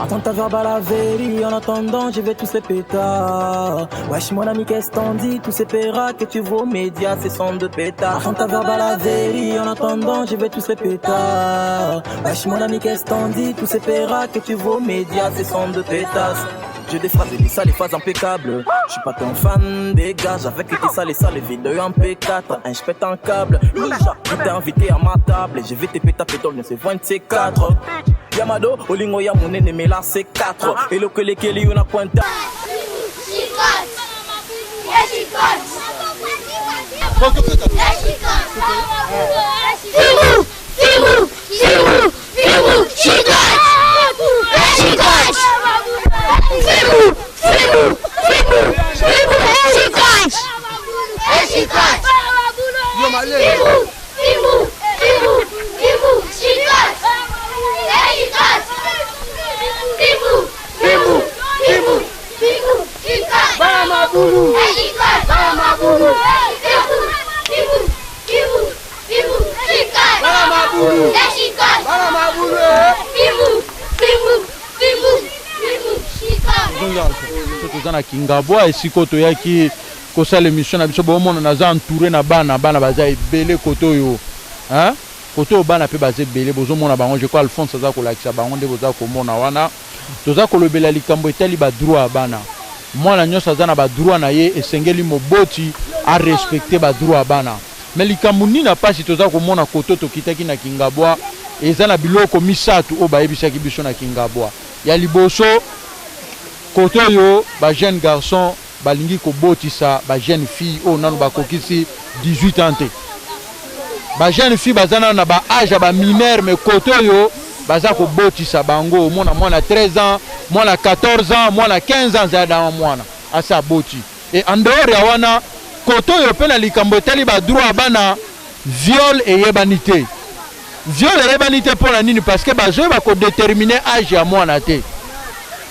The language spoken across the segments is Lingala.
Attends ta verbe à la vérité, en attendant je vais tous ces pétards. Wesh mon ami qu'est-ce t'en dis, tous ces péras que tu vois aux médias, c'est son de pétards. Attends ta verbe à la vérité, en attendant je vais tous ces pétards. Wesh mon ami qu'est-ce t'en dis, tous ces péras que tu vois aux médias, c'est son de pétards. J'ai des phrases et des ça, les phases impeccables. Je suis pas ton fan, dégage. Avec tes ça, les vidéos en P4. Un je pète un câble. Louja, je t'ai invité à ma table. Et je vais te péter à pétole, c'est 24. Yamado, Olingo Yamouné, mais là c'est 4. Et le que les Kelly, on a pointé. Tozana Kingabwa et sikoto yaki kosa l'émission na biso bomona naza entouré na bana baza ebele koto yo hein koto bana pe baza ebele bozomona bango je crois Alphonse aza kolakisa bango nde boza komona wana toza kolobela likambo etali ba droit bana mwana nyonso aza na ba droit na ye esengeli moboti a respecter ba droit bana mais likambo nini na pasi toza komona koto tokitaki na Kingabwa eza na biloko misatu o bayebisaki biso na Kingabwa ya liboso koto yo ba jeune garçon balingi ko botisa ba jeune fille o nanu bakokisi 18 ans te ba jeune fille bazana na ba âge ba mineur mais koto yo baza ko botisa bango mwana 13 ans mwana 14 ans mwana 15 ans za dans mwana asa boti et en dehors ya wana koto yo pe na likambo tali ba droit bana viol et yebanité viol et yebanité pour la nini parce que bazo ba ko déterminer âge ya mwana te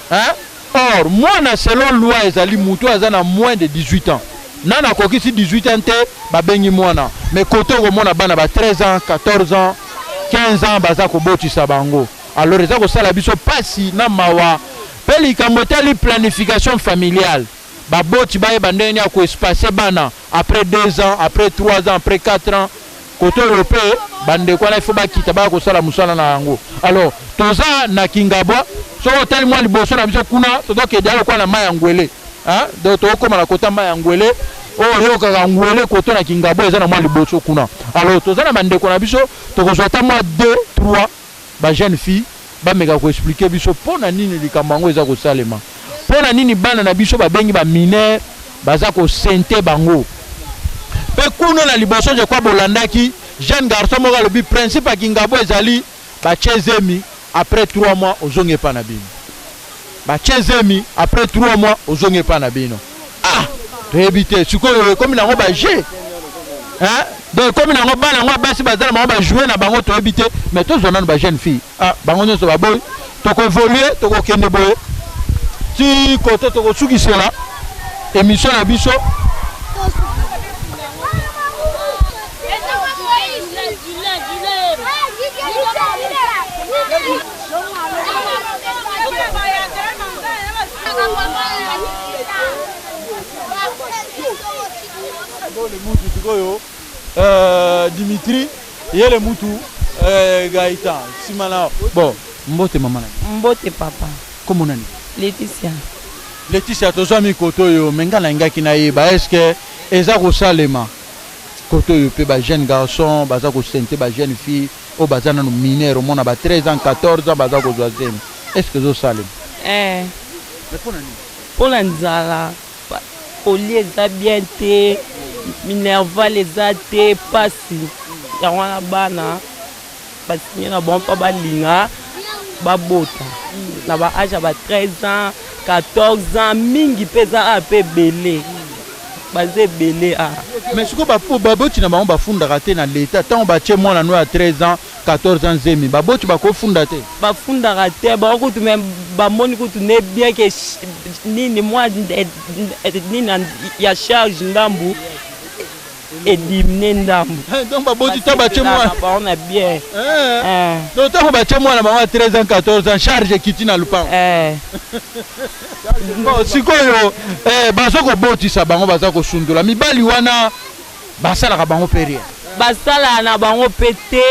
hein. Or, moi, selon loi, ezali mutu azana moins de 18 ans. Nana kokisi 18 ans te, babengi mwana. Mais koto ko mwana bana ba 13 ans, 14 ans, 15 ans baza ko botisa bango. Alors eza ko sala biso pasi na mawa. Pe likambo tali planification familiale. Ba boti ba ebandeni ya ko espacer bana après 2 ans, après 3 ans, après 4 ans. Koto europé bande kwa na ifo ba kita ba ko sala musala na yango. Alors, toza na Kingabwa so tel moi liboso na biso kuna todoke dialo kwa na maya ngwele hein donc to koma na kota maya ngwele o yo ka ngwele koto na Kingabwa eza na moi liboso kuna alors toza na bande ko na biso to ko zota moi 2 3 ba jeune fille ba meka ko expliquer biso pona nini likambango eza ko salema pona nini bana na biso ba bengi ba mineur baza ko sente bango pe kuno na liboso je kwa bolandaki jeune garçon mo ga le principe à Kingabwa ezali ba chezemi. Après 3 mois, aux zonge pas na bino. Ba chezemi après 3 mois, aux zonge pas na bino. Ah, réhabité. Tu comme na ba G. Hein? Donc comme na ba na basi bazala ba jouer na bango to habité, mais tous on a ba jeune fille. Ah, bango nyo so ba boy. To ko évoluer, to ko kende boy. Si côté to ko suki cela. Émission na biso. Dimitri, il y a le Moutou, Gaëtan, Simana. Bon, mbote maman. Mbote papa. Comment on a dit? Laetitia. Laetitia, tu as mis Kotoyo, Mengana Ngakina Yeba, est-ce que Ezako Salema Kotoyo, ba jeune garçon, Bazako Sente, ba jeune fille, au Bazana mineur, au monde à 13 ans, 14 ans, Bazako Zoazem. Est-ce que Zo Salem? Mais pour l'Anzara, au lieu bien te, minerva les athées, passi, yawana bana, parce qu'il y a bon pas balinga, babota, na ba âge à 13 ans, 14 ans, mingi pesa a peu belé. Basé belé a. Mais ce que pour baboti na ba funda raté na l'état, tant ba tche moi na 13 ans, 14 ans zemi, baboti ba ko funda te. Ba funda raté, ba ko tu même ba moni ko tu ne bien que ni moi ni ya charge ndambu. éliminer ndambo. Donc babotisa batie mwana on a bien. Donc tant batie mwana bango 13 ans 14 ans charge kiti na lupango. Bon sikoyo bazoko botisa bango bazako sundula mibali wana basala bango peria. Basala na bango pété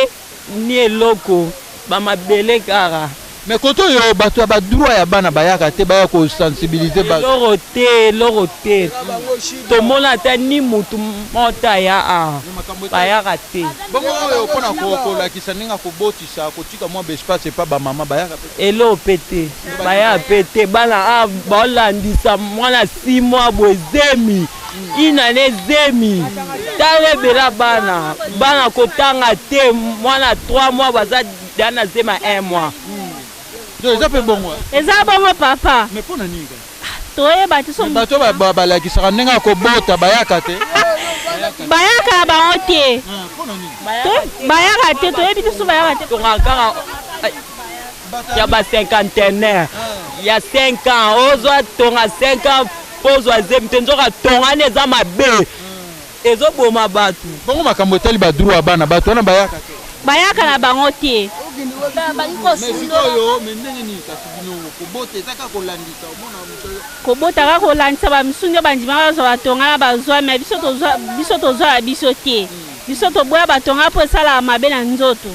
ni eloko ba mabele kara. Mais koto yo bato ba droit ya bana bayaka te baya ko sensibiliser ba loroté to mona ta ni mutu mota ya bayaka te bongo yo pona ko la kisaninga ko botisa ko tika mo be espace pa ba mama bayaka pe elo pété baya pété bana bolandisa mwana 6 mois bozemi inane zemi tale bela bana kotanga te mwana 3 mois baza dana zema 1 mois. Eza pe bongo. Eza bongo papa. Mais pona ninga. Toye bati so. Bato ba la kisaka nenga ko bota bayaka te. Bayaka ba otie. Pona ninga. Bayaka te toye biti so bayaka te. Tongakara ya ba 50 ya 5 ans ozwa tonga 5 ans pozwa zemi tenzoka tonga neza mabe. Ezo boma batu. Bongo makambo tali ba droit bana bato wana bayaka te. Bayaka na bango te. Kobota ka kolandisa ba misundo bandima bazo batonga bazwa me biso tozwa biso te. Biso toboya batonga po sala mabe na nzoto.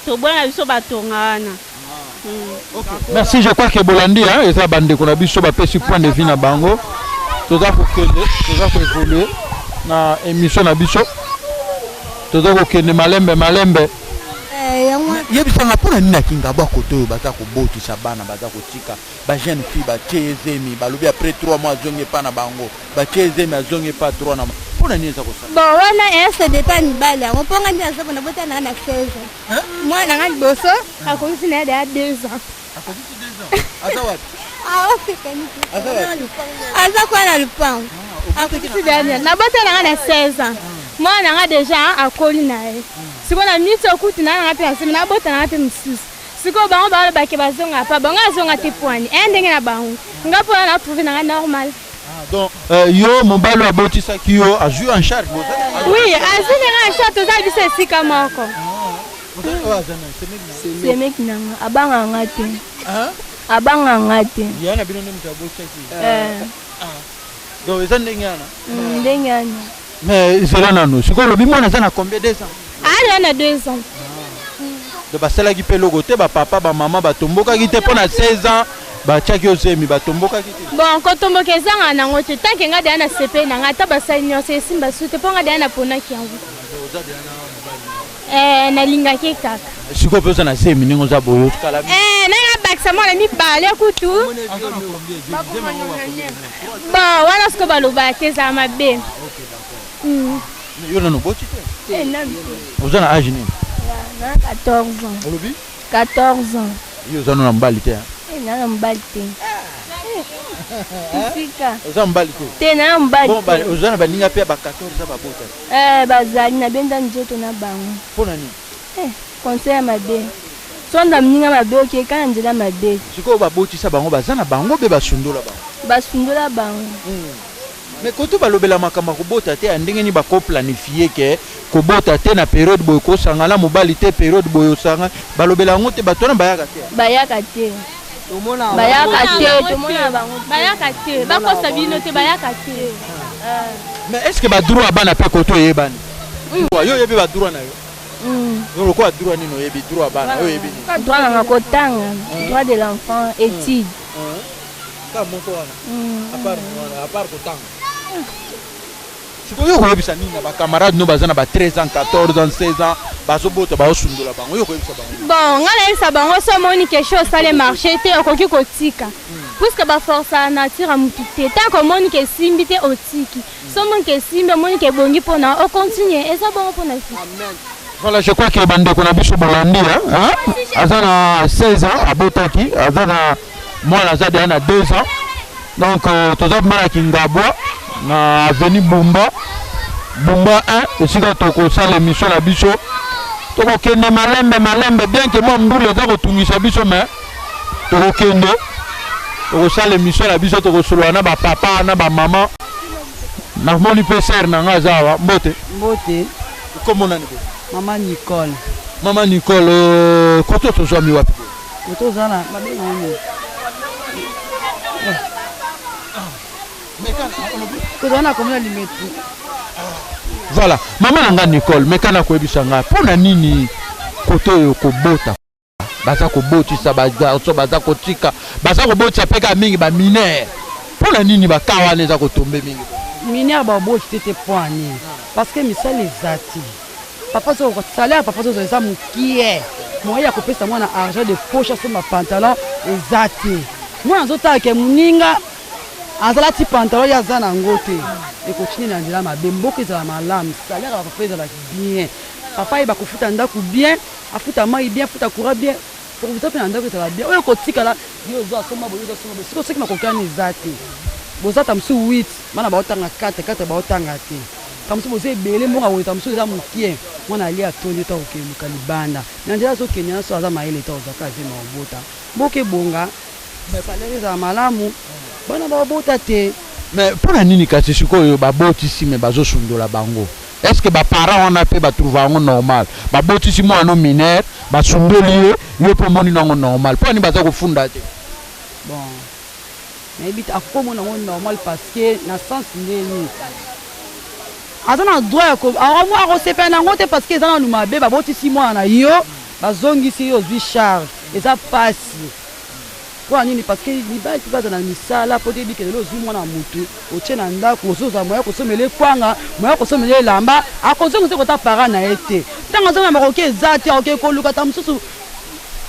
Toboya biso batonga wana. Merci, je crois que Bolandi eza bande ko na biso ba pesi point de vue na bango. Toza ko évoluer na émission na biso. Toza ko kende malembe. Yebisanga pona nina kinga ba koto yo baza ko botisa bana baza ko tika ba jeune fille ba tiezemi ba lobi après 3 mois zonge pa na bango ba tiezemi azonge pa 3 na pona nini za ko sa bon wana ese deta ni bala on ponga ndi azo na bota na 16 ans moi na ngani boso akomisi na ya 2 ans akomisi 2 ans aza wapi aza kwa na lupango akomisi dania na bota na 16 ans moi na nga déjà akoli na ye siko na mito okuti na nga pe asemi na bota na pe msusu siko bango ba bake bazonga pa bango azonga te poani ndenge na bango ngapo na trouver na normal. Donc yo mobalo abotisa ki yo a joué en charge oui azine nga charge toza biso esika moko c'est mec nanga abanga ngate abanga ngate yana bino ndem tabotisa ki donc eza ndenge yana mais c'est là nano siko lobi mwana za na combien de ans ah na 2 ans de basala ki pe logo te ba papa ba mama ba tomboka ki te pona 16 ans ba chaki ozemi ba tomboka ki te bon ko tomboka ezanga nango te tant que nga de na CP na nga ta basali nyonso esimba sute ponga de na pona ki yango na linga ki kaka siko pe na zemi ningo za boyo kala na nga baksa mwana mi bale kutu bon wana siko baloba te za mabe yo na no boti te vous en âge ni na 14 ans olobi 14 ans yo za no na mbali te na mbali te Sika za mbali te na mbali bon ba ozana baninga pe ba 14 za babota bazali na benda nzoto na bango pona ni conseil mabe sonda mninga mabe oke kana nzela mabe siko babotisa bango bazana bango be basundola bango mais koto balobela makamba kobota te ndenge ni bako planifier ke kobota te na période boyo ko sangala mobali te période boyo sanga balobela ngo te batona bayaka te tomona bango bayaka te bakosa bino te bayaka te mais est-ce que ba droit bana pe koto yebani yo yebi ba droit na yo yo ko droit nino yebi droit bana yo yebi ni droit na kotanga droit de l'enfant étude ka moko wana à part kotanga siko yo koyebisa nini na bacamarade no baza na ba 13 ans 14 ans 16 ans bazobota baosundola bango yo koyebisa bango bon nga nayebisa bango so moni quelque chose osale marché te okoki kotika puisque baforce ya nature ya mutu te tanke omoni ke esimbi te otiki so moni ke esimbi omoni ke ebongi mpona ocontinue eza bongo mpona fi. Voilà, je crois que bandeko na biso bolandi aza na 16 ans abotaki aza na mwana aza deya na 2 ans donc toza mbalaki ngabwa na avenue Bumba 1 esika tokosala émission na biso tokokende malembe bien que moi mbula eza kotungisa biso mais tokokende tokosala émission na biso tokosolola na bapapa na bamama namoni mpe sere na nga aza awa mbote komona ni Maman Nicole. Maman Nicole, koto tozwami wapi? Koto zana babenga nini? Koto komona limeti. Voilà, maman nanga Nicole, mekana koyebisa nga pona nini koto yo kobota? Baza kobotisa baza kotika, baza kobotisa peka mingi ba minere. Pona nini bakawa neza kotombe mingi? Minere ba botite te poani. Parce que misali ezati. Papa so salaire papa so eza mukie. Moya kopesa mwana argent de poche sur ma pantalon ezati. Mwana zota ke muninga azala ti pantalon ya zana ngote. Et continue na ndila mabemboke za malamu. Salaire papa ezala bien. Papa il va kofuta ndaku bien, afuta mai bien, afuta courant bien. Pour vous taper ndaku ezala bien. Oyo kotika la yo zo asoma boyo zo asoma. Siko seki makokani ezati. Bozata msu 8, mana ba otanga 4 ba otanga te. Kamsu boze belé mo aweta msu za mukie. Mwana ali atoni ta okemuka libanda. Na njela so Kenya so aza maele ta ozaka ze na obota. Boke bonga. Salaire za malamu. Bana ba obota te. Mais pona nini kasi sikoyo babotisi me bazosundola bango? Est-ce que ba parents on a fait ba trouver un normal? Babotisi mo ano mineur, ba sundoli yo po moni nango normal. Pona ni baza kofunda te. Bon. Mais bit akomo nango normal parce que na sens ndeni. Azana droit ko awa ko sepa na ngote parce que ezana lumabe babotisi mo na yo bazongisi yo zwi charge eza pasi. Kwa nini parce que libali tubaza na misala po debi ke lo zwi mo na mutu oche na ndako ozoza moya kosomele kwanga moya kosomele lamba akozonga ko ta para na ete tanga zona makoke ezati oke ko luka tamsusu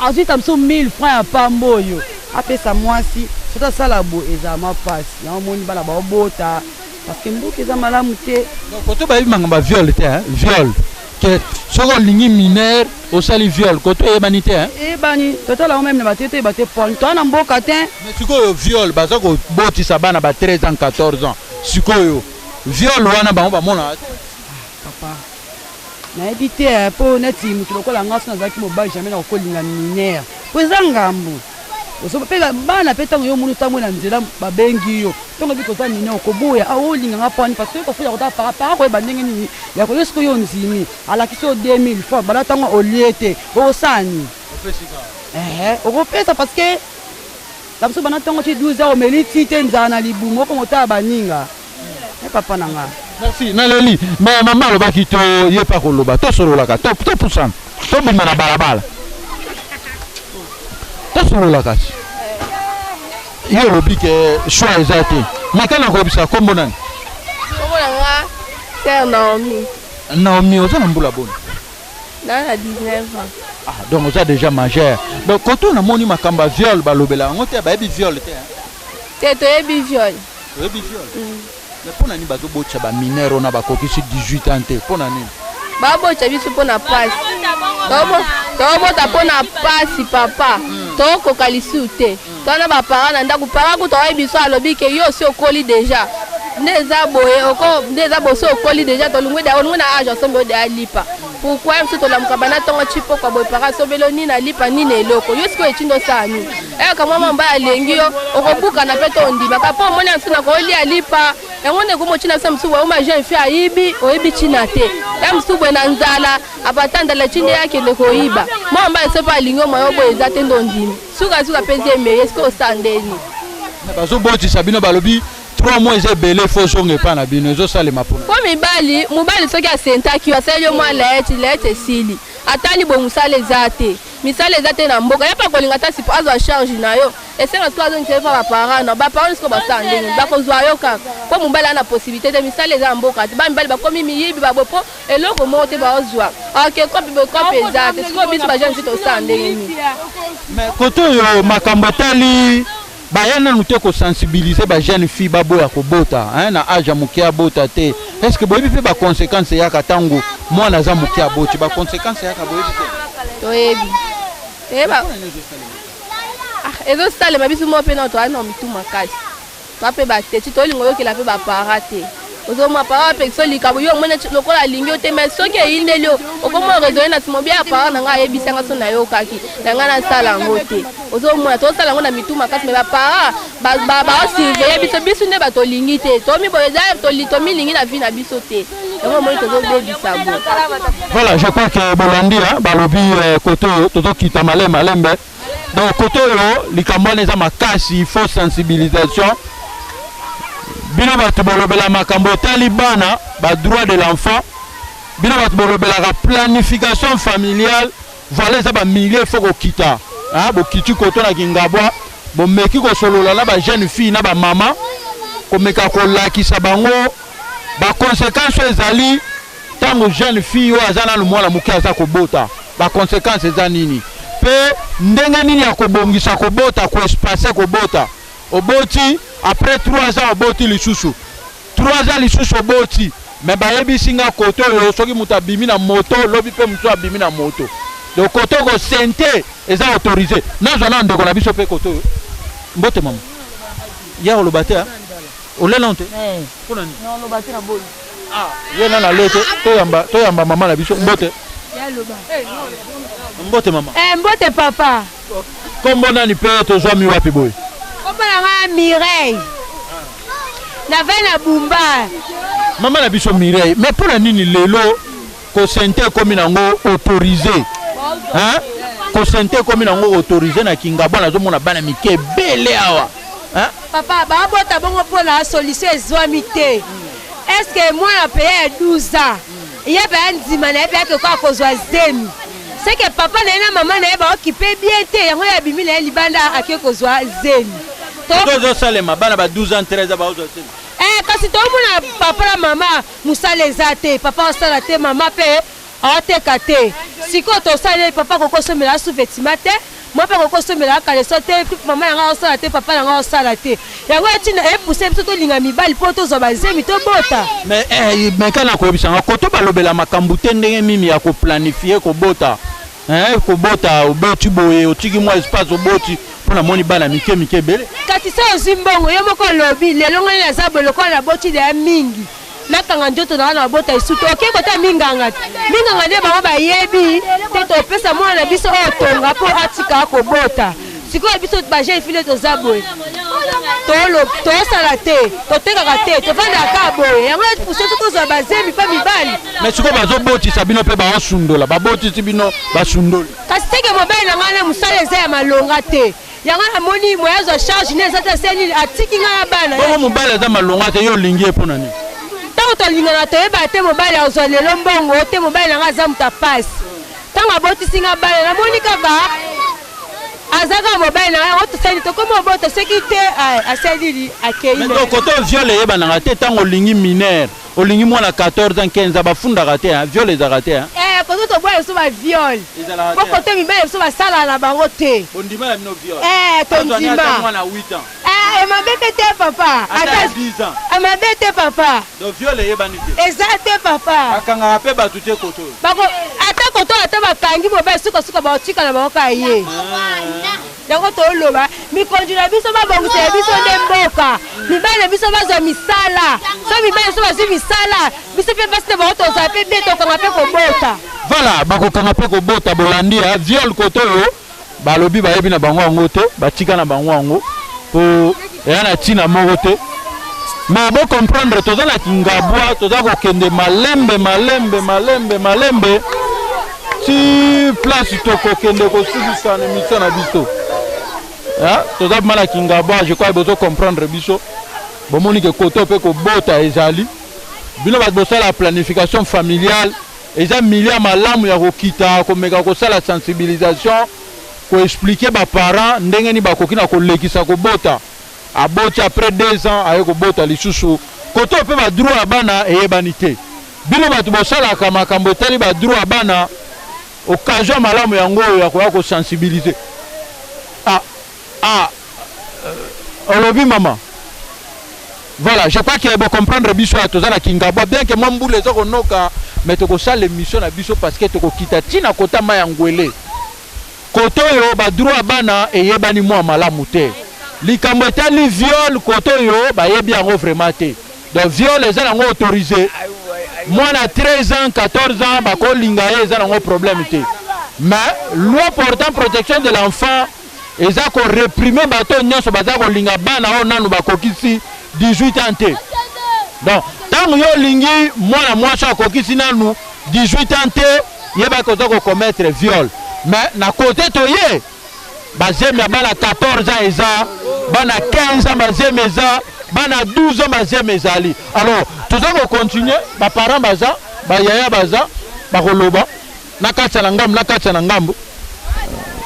azita mso 1000 francs ya pamboyo apesa mwasi sota sala bo eza ma pasi na moni bana ba bota parce que mboka eza malamu te. Donc koto ba yimanga ba viol te hein, viol. Que soko lingi mineur au sali viol koto e banité hein. E bani toto la même na batete baté ponto na mboka te. Mais sikoyo viol baza ko botisa bana ba 13 ans 14 ans. Sikoyo viol wana ba mona. Papa. Na ebité po neti mutu lokola ngaso na zaki mobile jamais na kolinga mineur. Po zangambu. Oso pela bana peta yo munu tamwe na nzela babengi yo. Tongo biko za mineur ko boya awolinga ngapani parce que ko fuya ko ta para ko bandenge ni ya ko yesko yo nzini ala kiso 2000 fois bala tango oliete o sani. O pesa parce que la biso bana tango ti 12 heures meliti te nzana libungo ko mota baninga. E papa nanga. Merci Naleli mais maman lo baki to ye pa ko loba to solo la ka to pusan to bima na balabala. Solo la kasi. Yo lobi ke choix ezate. Makana ko bisa kombo nani? Kombo nanga c'est Naomi. Naomi oza na mbula boni. Na 19 ans. Ah donc oza déjà majeur. Donc quand on a moni makamba viol balobela ngote ba yebi viol te hein. Te to yebi viol. To yebi viol. Mais pona ni bazo bocha ba minero na ba kokisi 18 ans te. Pona ni? Ba bocha biso pona passe. Tobo tapona pasi papa. Toko kalisu te. Tona ba parana ndaku para ku to biso alobi ke yo si okoli déjà. Ndeza boye oko ndeza boso okoli déjà to lungwe da onuna age sombe de alipa. Pourquoi mso to lamkabana tongo chipo kwa boy para sobelo ni na lipa ni na eloko. Yo siko echindo sani. Kama mamba alengi yo okobuka na peto ndiba kapo mona msuna ko oli alipa. Ngone ko mochina sa msuwa uma jeune fille aibi oibi china te. Msuwa na nzala abatanda la chini yake le koiba. Mamba sepa lingo moyo boy ezate ndondimi. Suka peze me esko sandeni. Bazo boti sabino balobi 3 mois ezebele fo songe pa na bino ezo sale mapona. Ko mobali soki asentaki asaleli mwa lete sili. Atali bo musale zate. Misale zate na mboka yapa kolinga ta sipo azwa charge na yo. Esenga siko azo ntefa ba parana ba parents ko basandenge ba kozwa yo kaka. Ko mobali ana possibilité de misale za mboka. Ba mibali ba komi miyibi ba bopo eloko mote ba ozwa. Ok ko zate siko biso ba jeune fito sandenge ni. Mais koto yo makambo tali bayana nute ko sensibiliser ba jeune fille baboya ko bota hein na age mukia bota te. Est-ce que boyebi pe ba conséquences ya katango mwana za mukia boti ba conséquences ya ka boyebi te. Toyebi. Eba. Ezo sale mabisu mo pe na to ana mitu makasi. To pe ba te ti to lingo yo ke la pe ba parate. ozoma para peso likabo yo mona lokola lingi te mais soki eyindeli okomona raisonner na simo bien para na nga ayebisanga so na yo kaki na nga na sala ngo te ozomona tosala ngo na mituma kasi me bapara basurveille biso nde batolingi te tomi boyeza tomi lingi na vie na biso te yango moi tozobebisa bo. Voilà, je crois que bolandi balobi koto tozokita malembe donc koto yo likambo wana eza makasi, il faut sensibilisation. Bino bato bolobela makambo etali bana droit de l'enfant, bino bato bolobelaka planification familiale, voilà eza bamilie il faut kokita bokiti koto na Kingabwa bomeki kosolola na bajeune fille na bamama komeka kolakisa bango baconséquence ezali ntango jeune fille oyo aza nanu mwana moke aza kobota baconséquence eza nini mpe ndenge nini ya kobongisa kobota koespase kobota oboti après 3 ans oboti lisusu 3 ans lisusu oboti me bayebisi nga koto oyo soki moto abimi na moto lobi mpe moto abimi na moto donc koto kosente eza autorisé nazwa na ndeko na biso mpe koto oyo mbote mama ya oloba te olela nte mpona nini oloba te na boyi ye nana lete toyamba mama na biso mbote mbote mama mbote papa kombo nani mpe tozwami wapi boye kombo nanga Mireille navai na bumba mama na biso Mireille mais mpona nini lelo kosente ekomi nango autorisé kosente ekomi nango autorisé na Kingabwa nazomona bana mike ebele awa papa babota bongo mpona solution ezwami te estce mwana peye 12 ans ye baya ndima na ye beyake kwa kozwa zemi seke papa na ye na mama na ye baokipe bien te yango ye abimi na ye libanda ake kozwa zemi tozosalema bana ba 12 ans 13 ans baozwa zemi kasi tomona papa na mama mosala eza te papa osala te mama mpe aoteka te sikoyo tosali papa kokosomela sous-vêtement te moi mpe kokosomela kaleso te mama yanga osala te papa yanga osala te yango etina epuse biso tolinga mibali mpo tozwa bazemi tobota mais kana koyebisanga koto balobela makambo te ndenge mimi ya koplanifie kobota kobota oboti boye otiki mwa espace oboti mpona moni bana mike ebele kati se ozwi mbongo yo moko olobi lelo ngani naza boye lokola na boti deya mingi nakanga nzoto nanga na bota esuto oke kota minganga te minganga nde bango bayebi te topesa mwana na biso oyo tonga mpo atika kobota sikoyo biso bajeune fille toza boye tosala te totekaka te tovandaka boye yango puseso tozwa bazemi mpe mibali mais sikoyo bazobotisa bino mpe baosundola babotisi bino basundoli kasi teke mobali na ngai na mosala eza ya malonga te yango namoni moya azwa charge ne eza te asenini atiki ngai ya bana bongo mobali aza malonga te yo olingi ye mpo na nini ntango tolingana toyeba te mobali azwa lelo mbongo te mobali na ngai aza moto apasi ntango abotisi ngai bana namoni kaka azaka mobali na ngai yango tosali tokomi obota soki te asalili akei donc koto viole eyebanaka te ntango olingi minere olingi mwana 14 ans 15 ans bafundaka te viole ezalaka te koto tobwala biso baviole po koto mibali biso basala na bango te tondima emabe mpe te papa emabe te papa eza te papa akangaka mpe bato te koto ata koto ata bakangi mobali sukasuka baotika na bango ka ye yango toloba mikonzi na biso babongisela biso nde mboka mibali na biso bazwa misala so mibali biso bazwi misala biso mpe basi te bango tozwa mpe be tokanga mpe kobota voilà bakokanga mpe kobota bolandi viole koto oyo balobi bayebi na bango yango te batika na bango yango po eya na ntina moko te mais bocomprendre toza na Kingabwa toza kokende malembe ti place tokokende kosilisa na émission na biso toza bima na Kingabwa je crois bozocomprendre biso bomoni ke koto mpe kobota ezali bino bato bosala planification familiale eza milia malamu ya kokita komeka kosala sensibilisation koexplike baparent ndenge nini bakoki na kolekisa kobota aboti après 2 ans aye kobota lisusu koto mpe badroit ya bana eyebani te bino bato bosalaka makambo etali badroit ya bana occasion malamu yango oyo ya koya kosensibilize olobi mama voilà je crois que bocomprendre biso ya toza na Kingabwa bien que mwa mbula eza konoka mais tokosala émission na biso parce que tokokita ntina kota ma ya ngwele koto oyo badroit ya bana eyebani mwa malamu te likambo etali viole koto oyo bayebi yango vraiment te donc viol eza nango autorisé mwana 13 ans 14 ans bakolinga ye eza nango problème te mais loi portant protection de l'enfant eza koréprimer bato nyonso baza kolinga bana oyo nanu bakokisi 18 ans te donc ntango yo olingi mwana mwasi akokisi nanu 18 ans te yebaki oza kokommettre viol mais na kote toye bazemi ya bana 14 ans eza bana 15 ans bazemi eza bana 12 ans bazemi ezali alors toza kocontinue baparent baza bayaya baza bakoloba na kati na ngambo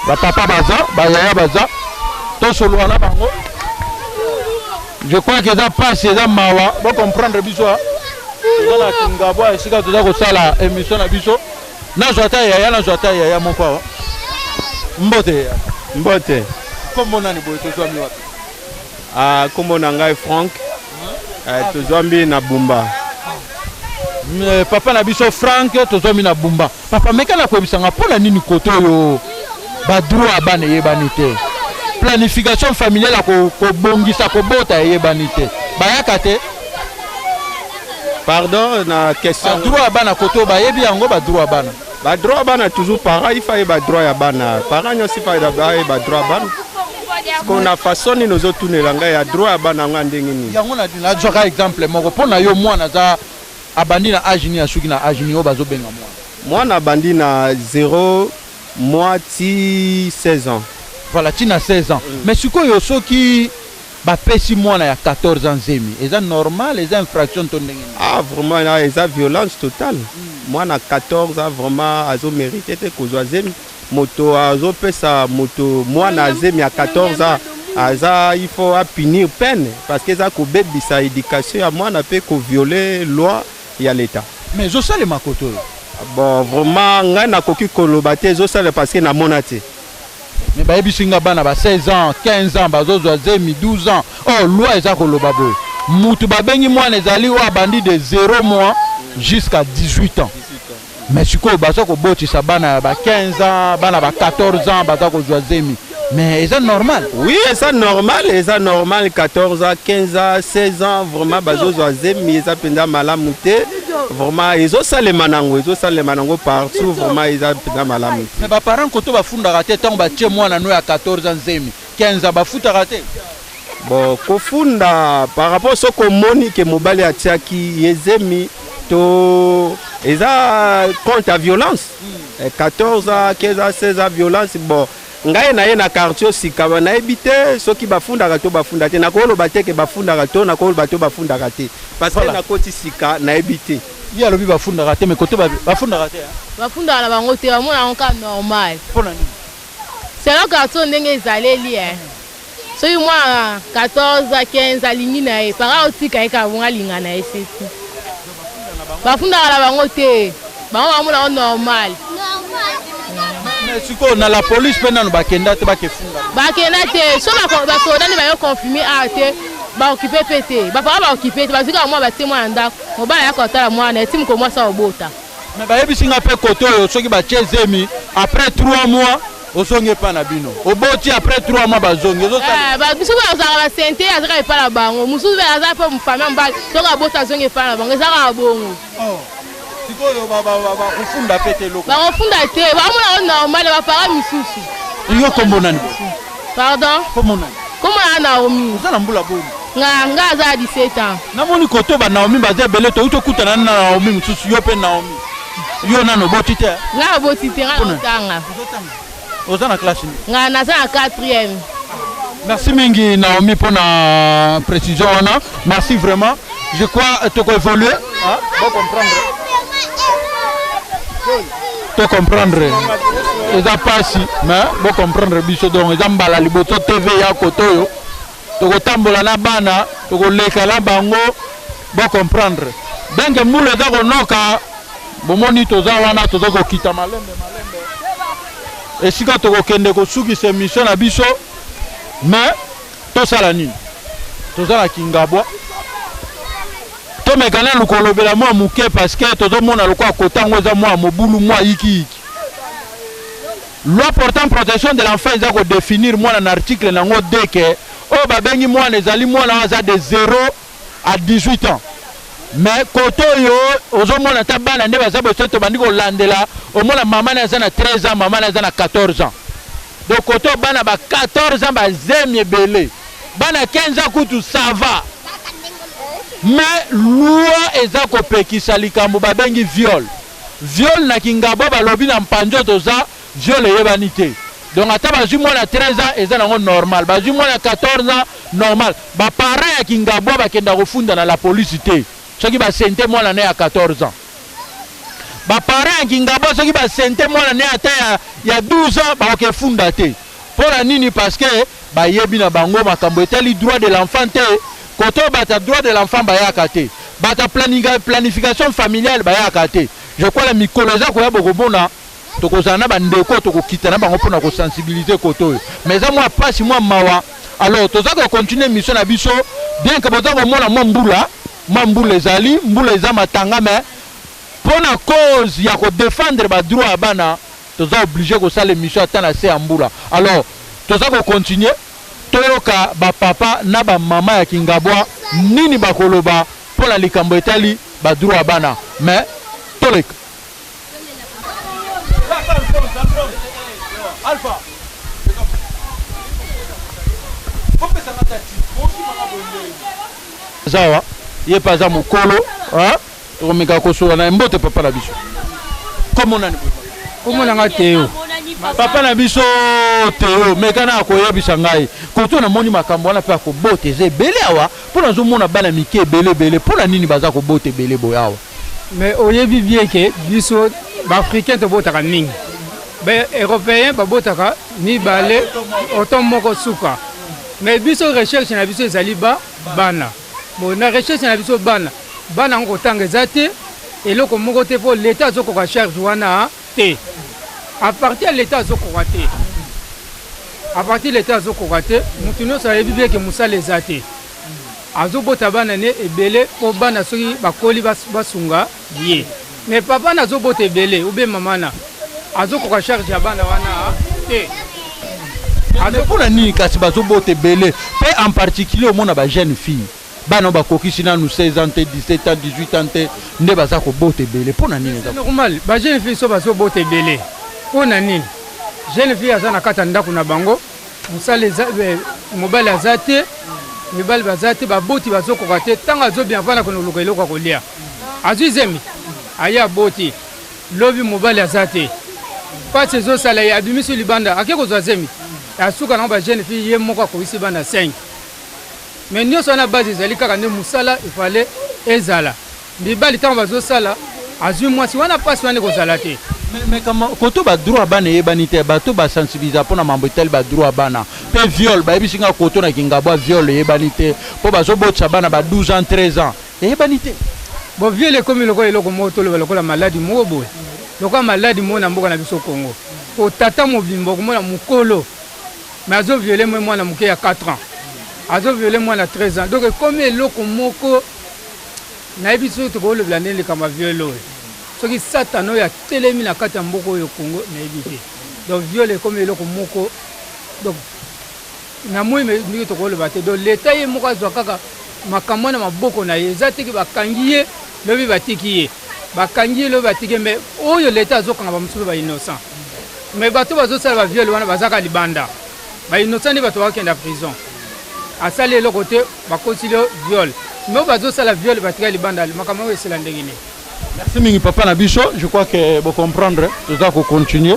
bapapa baza bayaya baza tosolola na bango je crois que eza pasi eza mawa bocomprendre biso toza na kingabo esika toza kosala émission na biso nazwa ta yaya moko awa mbote kombo nani boye tozwami wapi kombo na ngai Frank tozwambi na Bumba papa na biso Frank tozwami na Bumba papa meka na koyebisanga mpona nini koto oyo badroit ya bana eyebani te planification familiale kobongisa kobota eyebani te bayaka te pardon na question badroit ya bana koto bayebi yango badroit ya bana badroit ya bana toujours parent il faut badroit ya bana parent nyonso il faut badroit ya bana kona façon nini ozotunela ngai ya droit ya bana yango ndenge nini yango nazwaka exemple moko mpona yo mwana aza abandi na age nini asuki na age nini oyo bazobenga mwana abandi na 0 mois ti 16 ans voilà tina 16 ans mais sikoyo soki bapesi mwana ya 14 ans zemi eza normal eza infraction to ndenge vraiment eza violence totale mwana 14 ans vraiment azomérite te kozwa zemi moto azopesa moto mwana zemi ya 14 ans aza il faut punir peine parce que eza kobebisa éducation ya mwana pe kovioler loi ya l'état mais ezosalema koto oyo bon vraiment ngai nakoki koloba te ezosala parce que namona te mais bayebisinga bana ba 16 ans 15 ans bazozwa zemi 12 ans oh loi eza koloba boye mutu babengi mwana ezali oyo abandi de 0 mois jusqu'à 18 ans mais sikoyo baza kobotisa bana ya ba 15 ans bana ba 14 ans baza kozwa zemi mais eza normal oui eza normal 14 ans 15 ans 16 ans vraiment bazozwa zemi eza mpenza malamu te vraiment ezosalema nango partout vraiment eza mpenza malamu te mais baparent koto bafundaka te ntango batie mwana no ya 14 ans zemi 15 ans bafutaka te bon kofunda par rapport soko omoni ke mobali atiaki ye zemi to eza contre violence 14 ans 15 ans 16 ans violence bon ngai na ye na quartier sika nayebi te soki bafundaka to bafunda te nakoloba te ke bafundaka to nakoloba to bafundaka te parce que nakoti sika nayebi te ye alobi bafundaka te mais kote bafundaka te bafundaka na bango te bamona yango ka normal mpona nini selo quartier ndenge ezaleli soki mwana 14 15 alingi na ye paka otika ye kabonga alinga na ye seti bafundaka na bango te bango bamona yango normal mais sikoyo na la police mpe nano bakenda te bakenda te so basoda nde bayo confirme te baokipe mpe te bapaka baokipe te bazwika mwa batie mwana ndako mobala yaka otala mwana eti moko mwasi obota mais bayebisinga mpe kote oyo soki batie zemi après 3 mois ozongi epa na bino oboti après 3 mois bazongi biso bazalaka basente azaka epa na bango mosusu mpe aza mpe mofami ya mbali soki aboti azongi epa na bango ezaka na bongo sikoyo bakofunda mpe te eloko bakofunda te bamona yango normal bapara misusu yo kombo nani pardon kombo nani kombo na Naomi oza na mbula bomi nga aza ya 17 ans namoni koto banaomi baza ebele touti okutana na Naomi mosusu yo mpe Naomi yo nano oboti te nga aboti te nga naotanga oza na classe nini nga naza na 4e merci mingi Naomi mpona précision wana merci vraiment je crois tokoévoluer to comprendre eza pasi mais bo comprendre biso donc eza mbala liboso tv ya koto oyo tokotambola na bana tokoleka na bango bo comprendre donc mbula eza konoka bomoni toza wana toza kokita malembe esika tokokende kosukisa émission na biso mais tosala nini toza na kingabwa tomekana lukolobela mwa muke parce que tozomona lokwa kotango eza mwa mobulu mwa yiki loi portant protection de l'enfant eza kodéfinir mwana na article nango deke oyo babengi mwana ezali mwana aza de 0 à 18 ans mais koto yo ozomona ta bana nde baza bosoto bandi kolandela omona mama na aza na 13 ans mama na aza na 14 ans donc koto bana ba 14 ans bazemi ebele bana 15 ans kutu ça va mais loi eza kopekisa likambo babengi viol na Kingabo balobi na mpanjo toza viol eyebani te donc ata bazwi mwana 13 ans eza nango normal bazwi mwana 14 ans normal baparent ya Kingabo bakenda kofunda na la police te soki basente mwana ne ya 14 ans baparent ya Kingabo soki basente mwana ne ata ya 12 ans bakofunda te mpona nini parce que bayebi na bango makambo etali droit de l'enfant te koto bata droit de l'enfant bayaka te bata planification familiale bayaka te je crois la mikolo eza koya bokomona tokozala na bandeko tokokita na bango mpona kosensibiliser koto mais eza mwa pasi mwa mawa alors toza kocontinue mission na biso bien que boza komona mwa mbula ezali mbula eza matanga mais mpona cause ya kodefendre badroit ya bana toza oblige kosala émission ata na se ya mbula alors toza kocontinue toyoka bapapa na bamama ya Kingabwa nini bakoloba mpona likambo etali badroit ya bana mais toleka Alpha zawa ye paza mukolo tokomeka kosola na mbote papa na biso komonani komonanga Teo papa na biso Teo mekana akoyebisa ngai koto namoni makambo wana mpe akobota eza ebele awa mpo nazomona bana mike ebele mpona nini baza kobota ebele boye awa mais oyebi bien ke biso baafricain tobotaka mingi baeuropéen babotaka mibale oto moko suka mais biso recherche na biso ezali bana bon na recherche na biso bana ngo kotanga eza te eloko moko te mpo l'état azokoka charge wana te à partir ya l'état azokoka te à partir l'état azokoka te motu nyonso ayebi bien ke mosala eza te azobota bana ne ebele mpo bana soki bakoli basunga ye mais papa na azobota ebele ube mama na azokoka charge ya bana wana te mpona nini kasi bazobota ebele mpe en particulier omona bajeune fille bana bakokisi nanu 16 ans te 17 ans 18 ans te nde baza kobota ebele mpona nini normal bajeune fille so bazobota ebele mpona nini jeune fille aza na kati ya ndako na bango mosala mobali aza te mibali baza te baboti bazokoka te ntango azobia mvana konoluka eloko ya kolia azwi zemi aye aboti lobi mobali aza te pasi ezosala ye abimisi libanda ake kozwa zemi asuka nango bajeune fille ye moko akobisi bana 5 mais nyonso wana base ezali kaka nde mosala efale ezala mibali ntango bazosala azwi mwasi wana pasi wana ekozala te mais koto badroit bana eyebani te bato basensibiliza mpona mambo etali badroit bana mpe viol bayebisi nga koto na Kingabwa viol eyebani te mpo bazobotisa bana ba 12 ans 13 ans eyebani te bon viol ekomi lokola eloko moko toloba lokola maladi moko boye lokola maladi moko na mboka na biso Congo po tata mobimba okomona mokolo mais azoviole mwana moke ya 4 ans azoviole mwana 13 ans donc ekomi eloko moko nayebi soki tokolobela ndenge likambo ya viol oyo soki satana oyo atelemi na kati ya mboka oyo Congo nayebi te donc viol ekomi eloko moko donc na moi mingi tokoloba te donc leta ye moko azwa kaka makambo na maboko na ye eza teke bakangi ye lobi batiki ye bakangi ye lobi batiki ye mais oyo leta azokanga bamosusu bainnocent mais bato bazosala baviol wana bazaka libanda bainnocent nde bato bakenda prison asali eloko te bakosili viol mais bazosala viol batika libanda makambo oyo esala ndenge nini. Merci mingi papa na biso, je crois que vous comprendre, toza ko continuer.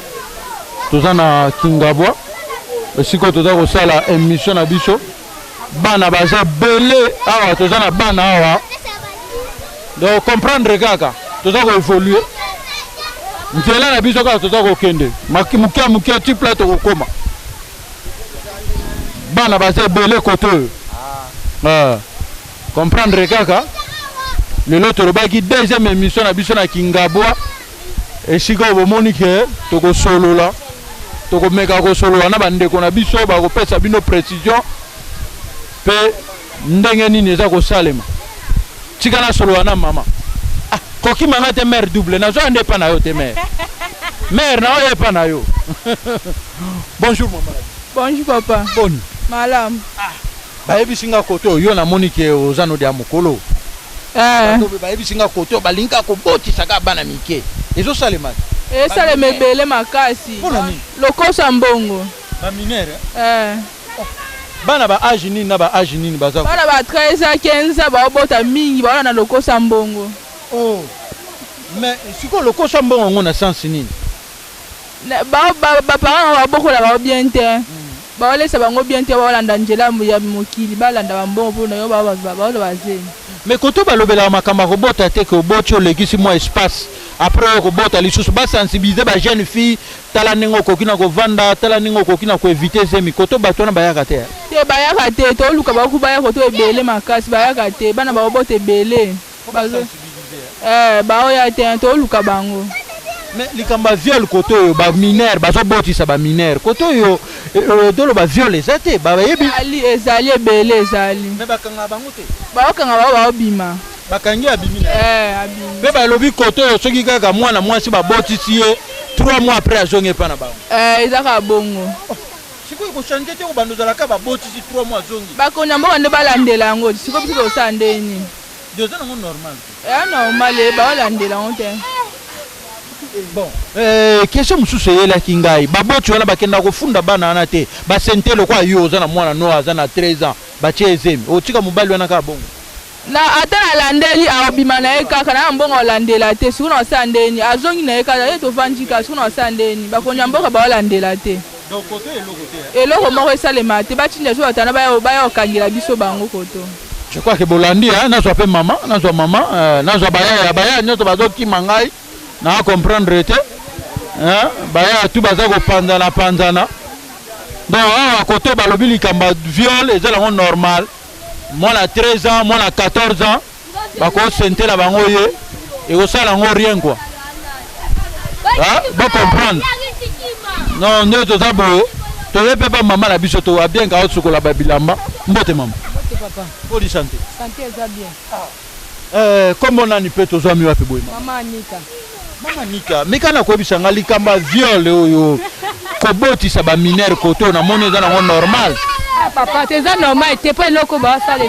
Toza na Kingabwa. Siko toza ko sala émission na biso. Bana baza belé awa toza na bana awa. Donc comprendre kaka, toza ko évoluer. Nzela na biso kaka toza ko kende. Mukia type là to koma. Bana baza belé koto. Comprendre kaka. Le lot robaki deuxième émission na biso na Kingabwa esika bomoni ke toko solo la toko meka ko solo na bandeko na biso ba ko pesa bino précision pe ndenge nini eza ko salema tika na solo na mama koki manga te mère double na zo ande pa na yo te mère na yo pa na yo bonjour maman. Bonjour papa. Bonne malam ba yebi singa koto yo na moni ke ozano de amukolo bayebisinga koto balinga kobotisaka bana mike ezosalemaki esalema ebele makasi lokosa mbongo baminere bana ba age nini na ba age nini baza bana ba 13 15 baobota mingi baona na lokosa mbongo mais siko lokosa mbongo ngo na sens nini baparent babokola bao bien te baolesa bango bien te baolanda nzela ya mokili balanda bambongo mpona yo baola bazeni mais koto balobelaka makambo akobota te ke oboti olekisi mwa espace après okobota lisusu basensibilize bajeune fille tala ndenge okoki na kovanda tala ndenge okoki na koevite zemi koto bato wana bayaka te te bayaka te toluka baku baya koto ebele makasi bayaka te bana baobota ebele baoya te toluka bango mais likambo ya viole koto oyo baminere bazobotisa baminere koto oyo dolo baviole eza te bayebi ezali ebele ezali mais bakanga bango te baokanga bao baobima bakangi abimi mpe balobi koto oyo soki kaka mwana mwasi babotisi ye 3 mois après azongi epa na bango ezaka bongo sikoyo kochange te kobanda ozalaka babotisi 3 mois azongi bakonya mboka nde balandela yango siko biso tosala ndeni oza nango normal normal baolandela yango te bon question mosusu eyelaki ngai baboti wana bakenda kofunda bana wana te basente lokwa yo oza na mwana no aza na 13 ans batie ezemi otika mobali wana kaka bongo na ata nalandeli aobima na ye kaka na mbongo olandela te soki na osala ndeni azongi na ye kaka ye tovandi kaka soki na osala ndeni bakonya mboka baolandela te eloko moko esalema te batinda so batana baya okangela biso bango koto je crois que bolandi nazwa mpe mama nazwa baya nyonso bazokima ngai na comprendre te baya tu baza kopanzana donc awa koto balobi likambo viole eza lango normal mwana 13 ans mwana 14 ans bakosentela bango ye ekosala yango rien quoi bacomprendre non nde toza boye toye mpe bamama na biso toabienka osukola babilamba mbote mama podi santé eza bien kombo nani mpe tozwami wapi boye mama nika meka nakoyebisa nga likambo ya viole oyo kobotisa baminere koto namoni eza nango normal papa eza normal te mpo eloko basala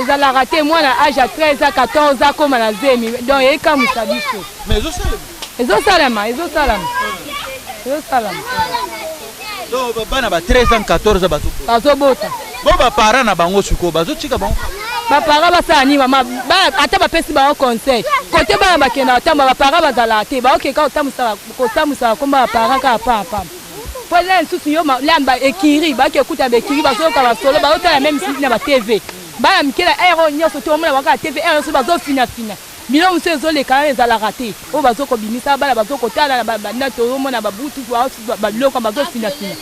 ezalaka te mwana age ya 13 a 14 a koma na zemi donc ekamwisa biso ezosalama donc bana ba 13 ans 14 ans bazobota bo baparent na bango sikoyo bazotika bango baparent basala nini mama ata bapesi bango conseil kote bana bakenda kotamba baparent bazalaka te baokeka kotambwisaka komba baparent kaka papa mpo la lisusu yo lamba ekiri bakekuta baekiri bazoyoka basolo bazotala meme sisi na batv bana mikela ere nyonso te omona bakaka tv ere nyonso bazofinafina bino mosu ezolekana ezalaka te oyo bazokobimisa bana bazokotala bandato omona babutu biloko bazofinafina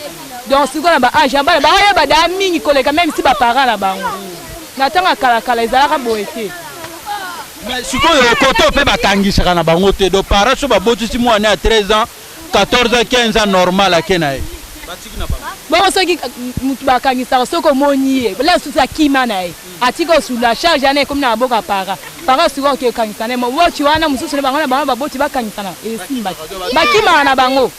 donc sikoyo na baage ya bana baoyeba daa mingi koleka meme si baparent na bango na ntango ya kalakala ezalaka boye te sikoyo koto mpe bakangisaka na bango te do parent so babotisi mwana ya 13 ans 14 ans 15 ans normal ake na ye bongo soki mutu bakangisaka soki omoni ye la susu akima na ye atika osula charge ana ekomi na maboko ya para sikoyo oke okangisa na ye moboti wana mosusu ne bango na bango baboti bakangisana esimba bakimaka na bango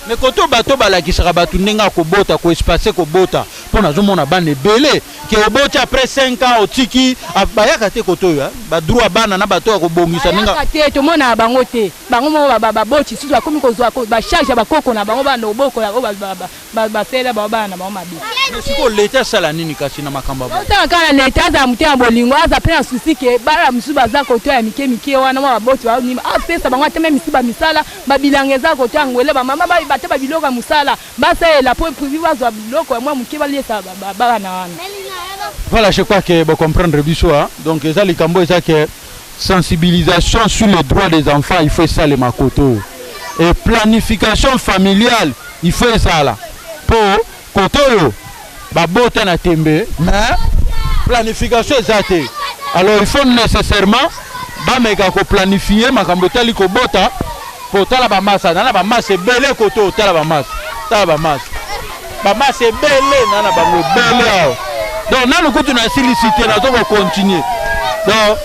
me koto bato balakisaka bato ndenge akobota koespase kobota mpo nazomona bana ebele ke oboti après 5 ans otiki bayaka te koto oyo badroit ya bana na bato ya kobongisa bayaka te tomonaka bango te bango moko baboti susu bakomi kozwa bacharge ya bakoko na bango bana obokola oyo basela bao bana na bango mabe sikoyo leta asala nini kasi na makambo otanga kaka na leta aza motema bolingo aza mpe na susi ke bana mosusu baza koto ya mike wana mwa baboti baonima apesa bango ate me misi bamisala babilanga eza koto ya ngwele bamama bate babiloko ya mosala basalela mpo privi bazwa biloko ya mwa moke baliesa bana wana voilà je crois que comprendre biso donc eza likambo eza ke sensibilisation sur les droits des enfants il faut esalema koto et planification familiale il faut ezala mpo koto oyo babota na tembe mais planification eza te alors il faut nécessairement bameka koplanifie makambo etali kobota mpo tala bamasa nana bamasa ebele koto tala bamasa ebele nana bango ebele awa donc nanu kutu nasilisi te nazo kocontinue donc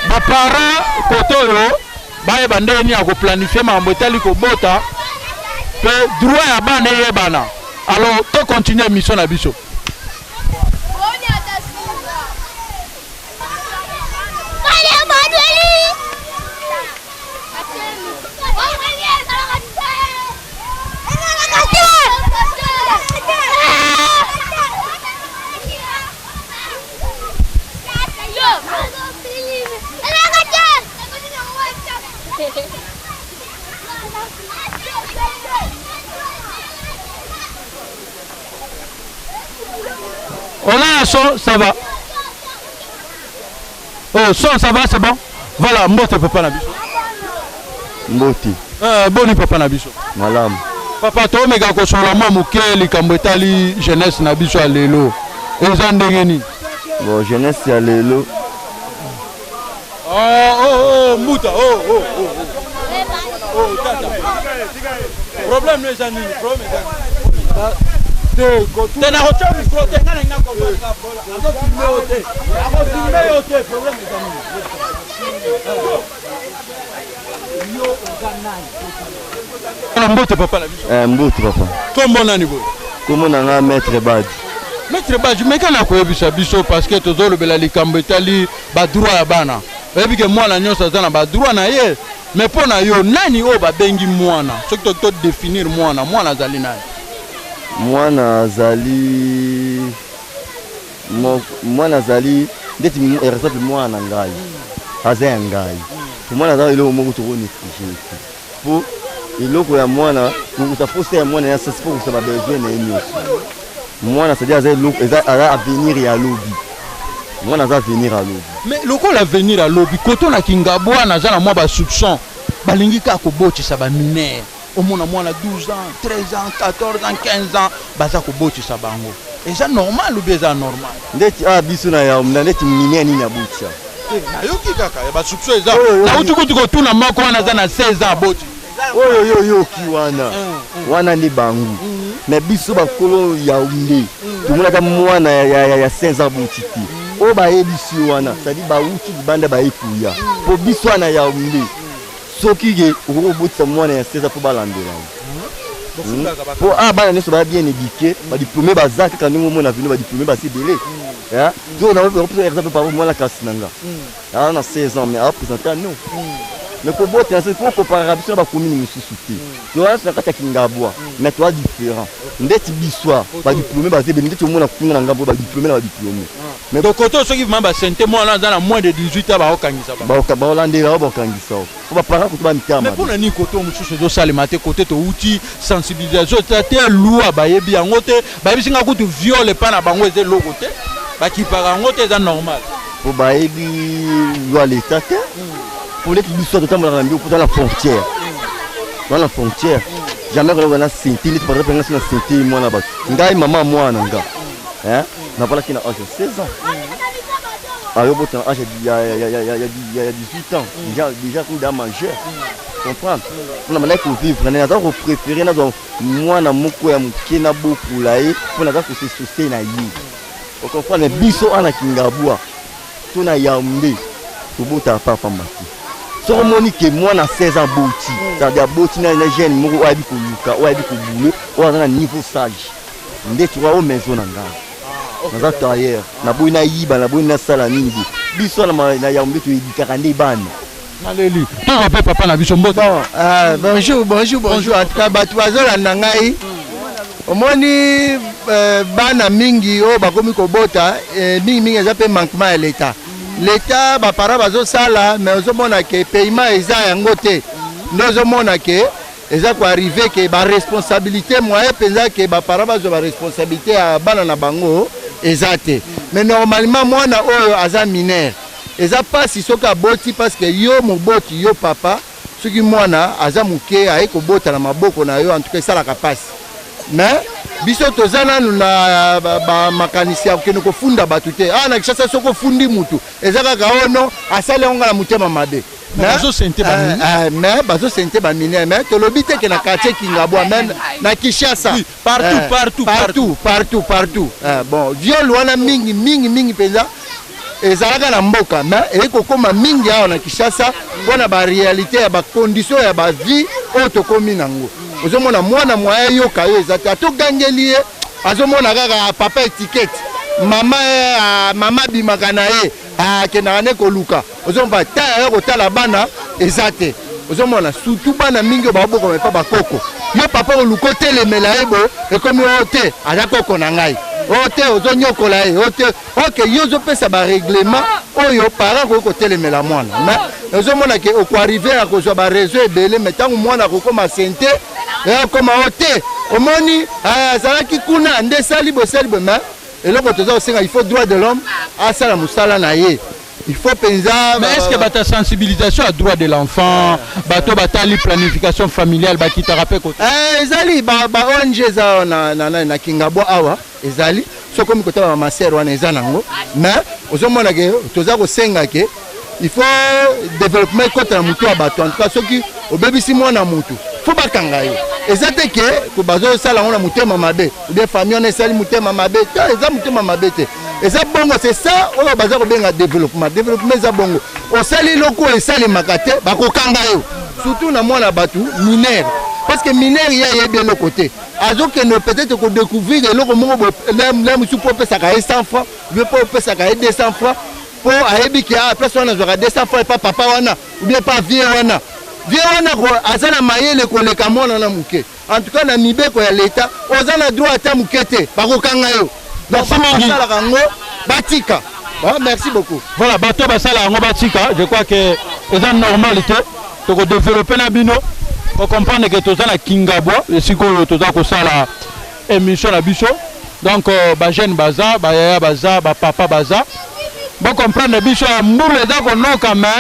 baparent koto oyo bayeba ndenge nini ya koplanifie makambo etali kobota mpe droit ya bana eyebana alors tocontinue mission na biso On a un son, ça va. Oh, son, ça va, c'est bon. Voilà, Mbote Papa Nabiso. Mbote. Boni Papa Nabiso. Malam. Papa, toi, mega kosola mwa muke likambetali jeunesse Nabiso à lelo. Eza ndengeni. Bon, jeunesse à lelo. Oh, Mouta, oh, tata. Problème les amis, problème tena hocha micro tena na ngako kwa bola ando filme ote problème les amis Mbote Papa la Mbote Papa. Comment nani boy? Comment na maître Badji? Maître Badji mekana ko yebisa biso parce que tozolo bela likambo etali ba droit ya bana. Ebi ke mwana nyonso za na ba droit na ye. Mais pour na yo nani o ba bengi mwana? Soki to définir mwana zali nani? Mwana zali ndeti exemple mwana ngai. Aza ngai. Mwana zali lo mo to ni fiché. Pour iloko ya mwana ngutafosa ya mwana ya sasa pour ça besoin na yinyo. Mwana c'est-à-dire aza iloko eza avenir ya lobi. Mwana za venir à lobby. Mais loko la venir à lobby koto na kingabwa na za na mwa ba soupçon. Balingi ka ko botisa ba mineur. Omona mwana 12 ans, 13 ans, 14 ans, 15 ans, baza ko botisa bango. Eza normal ou bien eza normal? Ndeti biso na ya ndeti mineur nini ya botisa. Na yoki kaka ya ba soupçon eza. Na utukutu ko tuna mako wana za na 16 ans boti. Yo ki wana ni bangu. Mais biso bakolo ya unde. Tumona ka mwana ya 16 ans botiti. O ba ebisi wana, c'est-à-dire ba uti banda ba ekuya. Po biso wana ya unde. Soki ge ko botisa mwana ya 16 ans po balandela. Po bana neso ba bien éduqué, ba diplômé ba zaka quand nous mona venu ba diplômé ba sibélé. Hein? Donc on a un exemple par moi la Kasinanga. On a 16 ans mais à présenter nous. Mais pour boire c'est pour comparer biso ba commune mususuti. Toi ça kata kingabwa, mais toi différent. Ndeti biswa ba diplômé ba sibélé ndeti mona kunga ngabo ba diplômé na ba diplômé. Mais donc quand ceux qui mamba santé moi là dans moins de 18 ans ba okangisa ba. Ba olandela ba okangisa. Faut pas parler ko ba mitama. Mais pour nani koto mususu zo salemate côté to outil sensibilisation t'es loi ba yebi yango te ba yebi singa kutu viole pa na bango eze loko te. Ba ki parango te za normal. Pour ba yebi loi l'état te. Pour les qui sont totalement dans la frontière. Dans la frontière. Jamais que on a senti ni par exemple na senti moi là-bas. Ngai maman moi nanga. Hein? Na voilà qui na âge 16 ans. Alors bon âge il y a 18 ans. Déjà tout da manger. Comprendre? On a malais pour vivre, on a donc préféré na donc moi na moko ya mukina beaucoup là et pour na ko se soucier na yi. On comprend les biso ana kingabwa. Tuna yaumbe. Tobota papa mati. So Monique moi na 16 ans boti. C'est-à-dire boti na jeune moko oabi ko luka, oabi ko boulot, oabi na niveau sage. Ndeti wa o maison na nga. Na za tailleur, na boy na yiba, na boy na sala nini. Biso na yaumbe to edikaka nde bana. Naléli. Tu rappelles papa na biso mboto. Bonjour. En tout cas batwazo la ngai. Omoni bana mingi o bakomi kobota mingi ezape manquement ya l'état. L'état ba para bazo sala mais ozomona ke paiement eza yango te. Nozomona ke eza ko arriver ke ba responsabilité moyen penza ke ba para bazo ba responsabilité ya bana na bango ezate. Mais normalement mwana oyo aza mineur. Eza pas si soka boti parce que yo moboti yo papa soki mwana aza muke aye ko bota na maboko na yo en tout cas ça la capacité. Mais biso tozana na ba makanisi ya keno ko funda batute na kishasa soko fundi mutu ezaka kaono asale onga na mutema mabe bazo sente ba mini mais bazo sente ba mini mais to lobite ke na quartier Kingabwa même na Kishasa partout bon viol wana mingi penza ezalaka na mboka mais ekokoma mingi awa na Kishasa wana ba réalité ya ba condition ya ba vie otokomi nango. Ozomona mwana moya yoka yo ezata to gangeli ye azomona kaka papa étiquette mama bimaka na ye akendaka ne koluka ozomba ta ya kotala bana ezate ozomona surtout bana mingi baboko mepa bakoko yo papa oluko telemela yebo ekomi ote aza koko na ngai ote ozonyokola ye ote ok yo ozopesa ba règlement oyo para ko telemela mwana mais ozomona ke oko arriver à kozwa ba réseau ebele mais tangu mwana kokoma sente koma ote omoni azalaki kuna nde sali bo mais eloko toza kosenga il faut droit de l'homme asala mosala na ye. Il faut penser. Mais est-ce que bata sensibilisation à droit de l'enfant, bato batali planification familiale, baki tarape côté. Ezali ba ONG za na Kingabwa awa ezali so comme côté ba maser wana ezanango mais ozomona ke toza ko senga ke il faut développer côté na mutu abato en tout cas soki obebisi mwana mutu faut bakanga yo ezate ke ko bazo sala ngona mutema mabe ou bien famille on esali mutema mabe ta eza mutema mabe te. Et ça bongo c'est ça on va baser benga développement ça bongo on sali loko et sali makate bako kanga yo surtout na mwana batu mineur parce que mineur il y a bien le côté azo que ne peut-être qu'on découvrir loko mongo là musu pour pesa ka 100 francs veut pas pesa ka 200 francs pour ayebi ki a personne azora 200 francs pas papa wana ou bien pas vieux wana ko azana mayele ko leka mwana na muke en tout cas na mibeko ya l'état ozana droit ata mukete bako kanga yo. Donc, Batika. Merci beaucoup. Voilà, bateau basala Batika. Je crois que c'est une normalité. Donc, développer la bino. On comprend que tout ça la Kingabwa. Et si tout ça ça la émission la bicho. Donc, jeune baza, yaya baza, papa baza. Bon comprendre bicho amour les gens qu'on a quand même.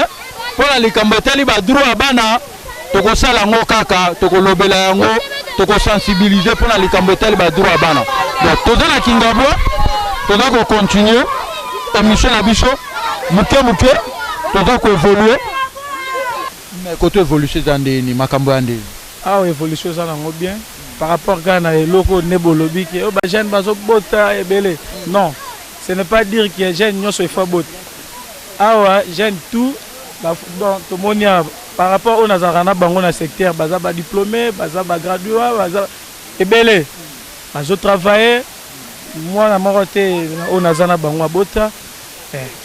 Pour la likamboteli ba droit bana. Toko sala ngo kaka, toko lobela yango, toko sensibiliser pour la likamboteli ba droit bana. Donc, tout ça la Kingabwa. Tout ça qu'on continue. Émission la bicho. Mouké, tout ça qu'on évolue. Mais côté évolution dans des makambo ande. Ah, évolution ça n'en bien. Par rapport à les locaux nebolobi qui oh bah jeune bazo bota et belé. Non, ce n'est pas dire que jeune n'y soit pas bot. Ah ouais, jeune tout. Donc tout le monde par rapport au Nazarana bango na secteur baza ba diplômé, baza ba gradué, baza et belé. Bazo travailler. Moi na moroté au Nazarana bango bota.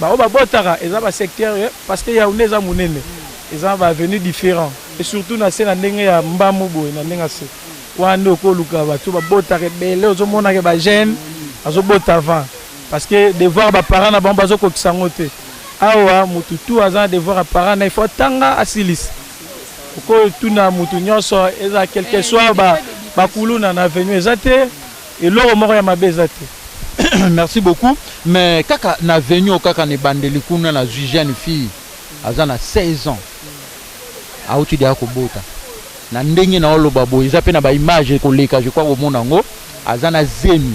Bah on va bota et ça ba secteur parce que y a une za munene. Ils ont venus différents et surtout na se na ndenge ya mbamu boy na ndenge se wando ko luka ba tu ba bota rebelle ozo mona ke ba jeune azo bota avant parce que devoir ba parents na bon bazo ko kisangote awa mutu tu azan devoir parents na il faut tanga asilis ko tu na mutu nyoso eza quelque soit ba kuluna na venu ezate et loro moko ya mabezate. Merci beaucoup. Mais kaka na venu kaka ne bandeli kuna na jeune fille azana 16 ans. Auti dia ko bota na ndenge na oloba boy za pe na ba image ko leka je crois au monango azana zemi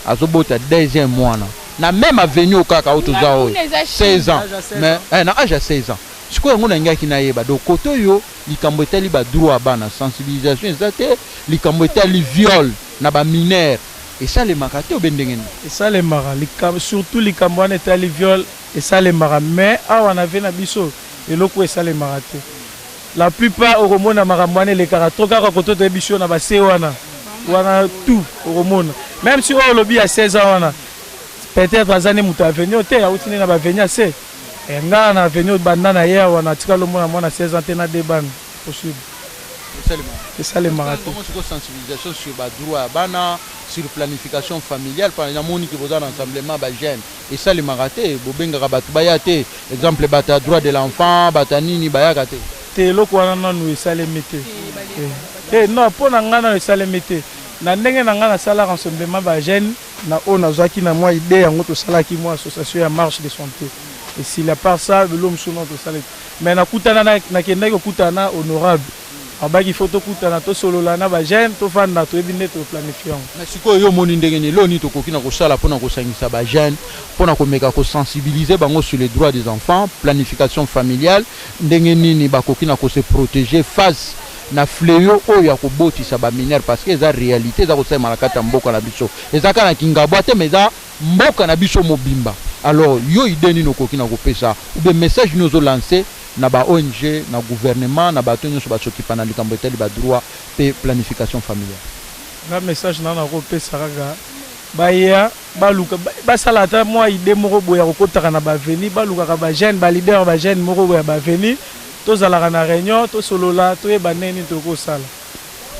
azobota deuxième mwana na même avenue kaka auto za 16 ans mais na âge à 16 ans siko ngona ngaki na yeba do koto yo likambo etali ba droit bana sensibilisation ezate likambo etali viol na ba mineur et ça les makate obendengeni et ça les mara likambo surtout likambo wana etali viol et ça les mara mais awa na vena biso eloko et ça les marate. La plupart au Romone à Maramouane les caratoka quand on bicho na basse wana tout au Romone même si on lobby à 16 ans peut-être à années muta venir te ya utine na ba venir c'est et nga na venir banana hier wana tika le mona mona 16 ans tena de ban possible c'est ça les marathons. Comment c'est sensibilisation sur ba droit bana sur planification familiale par exemple moni qui vous dans rassemblement ba jeune et ça les marathons bobenga batu bayate exemple bata droit de l'enfant bata nini bayakate te loko wana nanu esalemete non mpo na nga nanu esalemete na ndenge na nga nasala rassemblement ba jeune na oyo nazwaki na mwa idée yango tosalaki mwa association ya marche de santé et s'il a part ça lelo mosusu no tosala mais nakutana nakendaki kokutana honorable abaki fo tokutana tosolola na ba jeune tofanda toyebi nde toplanifie mais sikoyo yo moni ndenge ni loni tokoki na kosala mpona kosangisa ba jeune mpona komeka kosensibiliser bango sur les droits des enfants planification familiale ndenge nini bakoki na kose protéger face na fléau oyo ya kobotisa ba mineur parce que eza réalité eza kosema na kata mboka na biso eza kana Kingabwa te mais eza mboka na biso mobimba. Alors yo idée nini okoki na kopesa ou bien message nous ont lancé na ba ONG na gouvernement na bato nyonso basokipa na likambo etali ba droit pe planification familiale. Na message na kopesa kaka baya baluka basala ata moi idée moko boya kokotaka na ba veni baluka ka ba jeune ba leader ba jeune moko boya ba veni tozalaka na réunion tosolola toyeba nini tokosala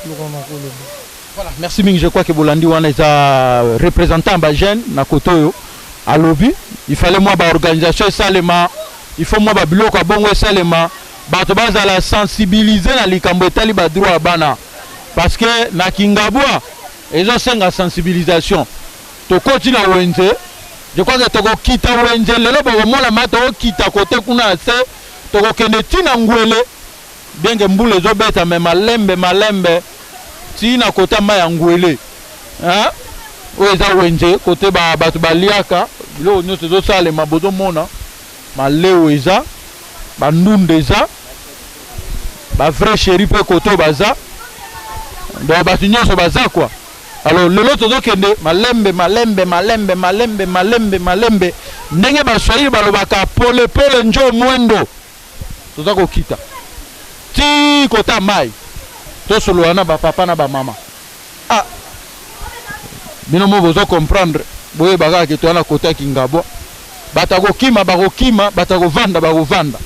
lokoma koloba. Voilà, merci mingi. Je crois que Bolandi wana eza représentant ba jeune na kotoyo à lobby il fallait moi ba organisation salema il faut moi ba biloko bongo salema bato bazala sensibiliser na likambo etali ba droit bana parce que na Kingabwa ils ont senga sensibilisation tokoti na wenze je crois que tokokita wenze lelo bokomona ma tokokita kote kuna se tokokende tina ngwele bien que mbule ezobeta me malembe tina kota ma ya ngwele hein oyo eza wenze kote bato baliaka biloko nyonso ezosalema bozomona maleo eza bandunda eza bavrai chéri mpe kote oyo baza donc bato nyonso baza kwa. Alors lelo tozokende malembe ndenge baswahili balobaka pole njo mwendo toza kokita ti kota mai tosolola na bapapa na bamama bino mo bozo comprendre boyeba kaka toza na kota Kingabwa bato bakokima bato bakovanda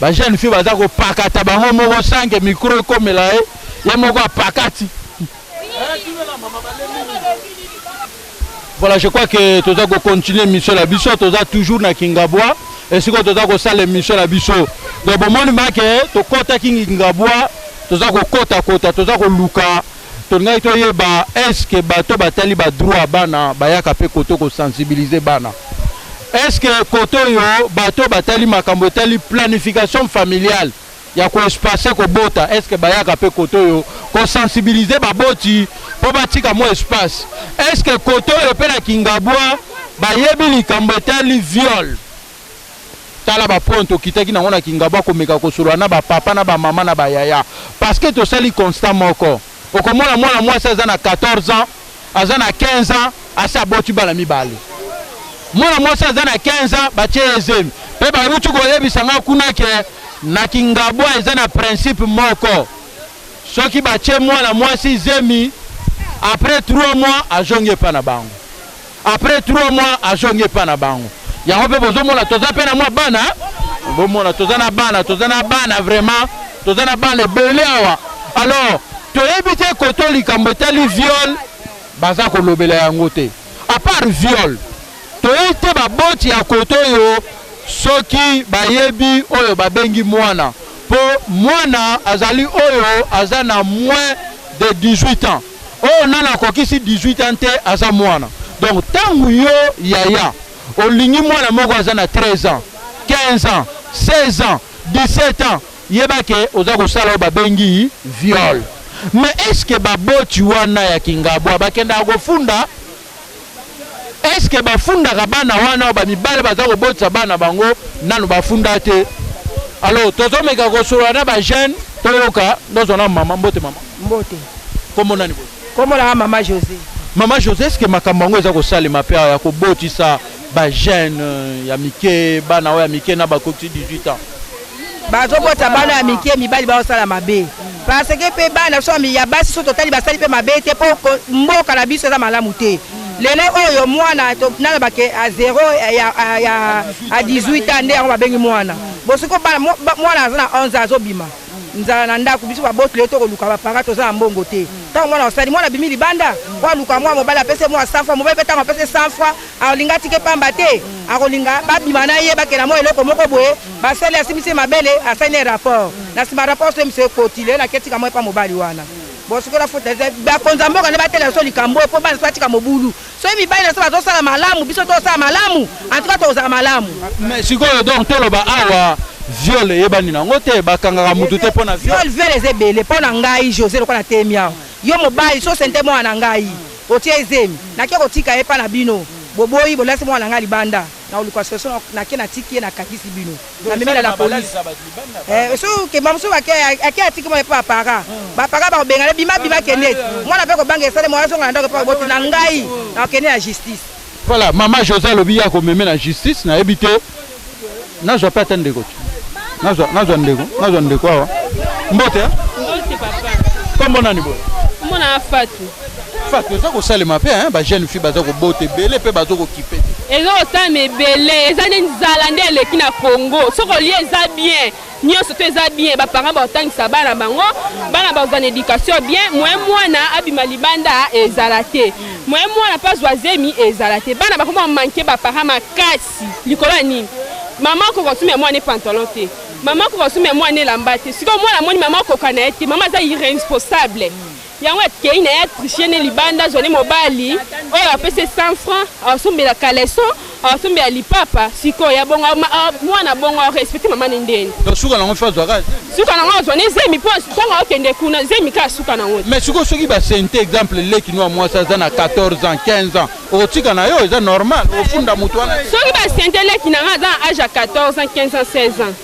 bajeune fille baza kopakata bango moko sange micro ekomela ye moko apakati. Voilà, je crois que tu dois continuer mission la biso, tu dois toujours na Kingabwa et si tu dois faire mission la biso. Donc bon moi que to kota Kingabwa, tu dois kota, tu dois luka. Tu ngai to yeba est-ce que bato batali ba droit bana bayaka pe koto ko sensibiliser bana. Est-ce que koto yo bato batali makambo tali planification familiale ya ko espacer ko bota est-ce que bayaka pe koto yo ko sensibiliser baboti po batika mo espace est-ce que koto yo pe na Kingabwa bayebi likambo tali viol tala ba ponto kitaki na ngona Kingabwa ko meka ko sura na ba papa na ba mama na ba yaya parce que to sali constant moko okomona mwana mwasi aza na 14 ans aza na 15 ans asa boti bala mibale mwana mwasi aza na 15 ans batie ezemi pe ba rutu ko yebisanga kuna ke na Kingabwa eza na principe moko soki batie mwana mwasi zemi après 3 mois ajonge pa na bango après 3 mois ajonge pa na bango yango pe bozomona toza pe na mwa bana bomona toza na bana vraiment toza na bana ebele awa. Alors toyebi te koto likambo tali viol baza kolobela yango te à part viol toyebi te baboti ya koto yo soki bayebi oyo babengi mwana po mwana azali oyo aza na moins de 18 ans oyo nana kokisi 18 ans te aza mwana. Donc tangu yo yaya olingi mwana moko aza na 13 ans 15 ans 16 ans 17 ans yebake oza kosala oyo babengi viol. Mais est-ce que baboti wana ya Kingabwa bakenda kofunda est-ce que bafunda bana wana ba mibale baza kobotsa bana bango nanu bafunda te. Alors tozomeka kosola na ba jeune toyoka ndozona mama mbote komo nani bote komo la mama José. Mama José est-ce que makambo ngo eza kosalema pe ya kobotisa ba jeune ya mike bana ya mike na bakoti 18 ans bazobota bana ya mike mibali baosala mabe parce que pe bana so ya basi so totali basali pe mabe te po mboka na biso eza malamu te. Lele oyo mwana na bake a 0 à 18 ans nde yango babengi mwana bosiko bana mwana aza na 11 ans azobima nzala na ndako biso babotile to koluka bapara toza na mbongo te ntango mwana osali mwana bimi libanda waluka mwa mobali apese mwa 100 fois mobali pe ntango apese 100 fois akolinga tike pamba te akolinga babima na ye bakela mwa eloko moko boye basali asimisi mabele asali ne rapport na nsima rapport so monsieur kotile na ketika mwa epa mobali wana bosikola fote bakonza mboka ne batela so likambo po bana batika mobulu so mibali na so bazosala malamu biso tosala malamu en tout cas tozala malamu. Mais sikoyo donc toloba awa viol yebani nango te bakangaka mutu te pona viol ezebele pona ngai José lokola temia yo mobali so sente mwana na ngai otie ezemi nakie kotika ye pa na bino boboyi bolasi mwana ngai libanda na oluka soso nakie na tiki na kakisi bino na memela la police so ke mamso ake atiki mo pa para ba para ba benga bima kende mwana pe ko banga esale mwana so nganda ko pa boti na ngai na kende ya justice. Voilà, Mama José lobi ya ko meme na justice na ebité na zo pa tande ko nazo ndeko awa mbote papa kombo nani boy mona Fatou eza kosalema mpe ba jeune fille baza kobota ebele mpe baza kokipe eza kosalema ebele eza nde nzala nde eleki na Congo soko lie eza bien nyonso to eza bien baparent baotangisa bana bango bana bazwa na éducation bien moye mwana abima libanda ezala te moye mwana mpe azwa zemi ezala te bana bakoma manke baparent makasi likolo ya nini mama kokosuma mwana ne pantalon te mama kokosuma mwana elamba te sikoyo mwana moni mama okokana ye te mama aza irresponsable yango akei na ye triche ne libanda azwani mobali oyo apesi 100 francs asombela kaleso asombela lipapa sikoyo ya bongo mwana bongo arespecte mama ne ndeni suka nango mpe azwaka suka nango azwani zemi mpo ntango akende kuna zemi ka suka nango mais sikoyo soki basente exemple leki no mwasi aza na 14 ans 15 ans okotika na yo eza normal ofunda motu wana soki basente leki nanga aza na age ya 14 ans 15 ans 16 ans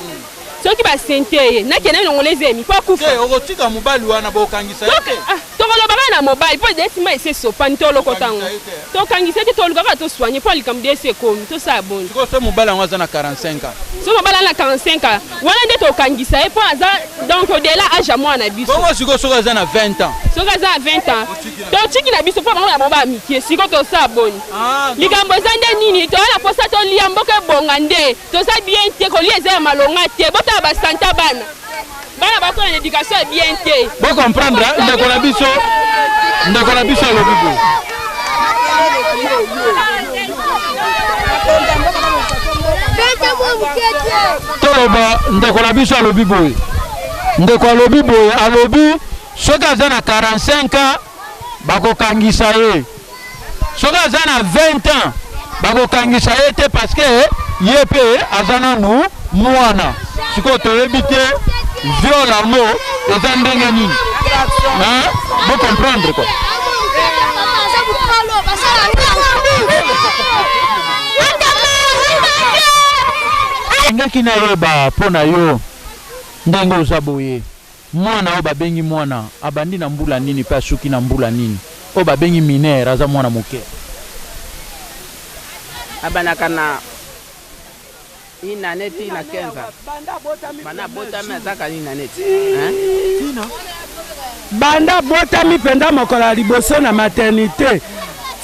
soki basente ye nakende nongole zemi mpo akufa okotika mobali wana bokangisa ye te tokolobaka na mobali mpo desima ese sopani tolokota ngo tokangisa te tolukaka toswanye mpo likambo de ese ekomi tosala boni sikoyo so mobali yango aza na 45 ans so mobali na 45 ans wana nde tokangisa ye mpo aza donc odela age ya mwana biso bongo sikoyo soki aza na 20 ans soki aza na 20 ans totiki na biso mpo bango na boba mikie sikoyo tosala boni likambo eza nde nini towana mposa tolia mboka ebonga nde toza bien te kolia eza ya malonga te botala basanta bana bana bakola na éducation bien te bo comprendre ndeko na biso alobi boye toloba ndeko na biso alobi boye ndeko alobi boye alobi soki aza na 45 ans bakokangisa ye soki aza na 20 ans bakokangisa ye te parce que ye mpe aza nanu mwana sikoyo toyebi te viol yango eza ndenge nini bo comprendre quoi ngaki nayeba mpo na yo ndenge oza boye mwana oyo babengi mwana abandi na mbula nini mpe asuki na mbula nini oyo babengi minere aza mwana moke abanaka na ina neti na 15 bana botami azaka nini na neti banda botami penda mokola liboso na maternité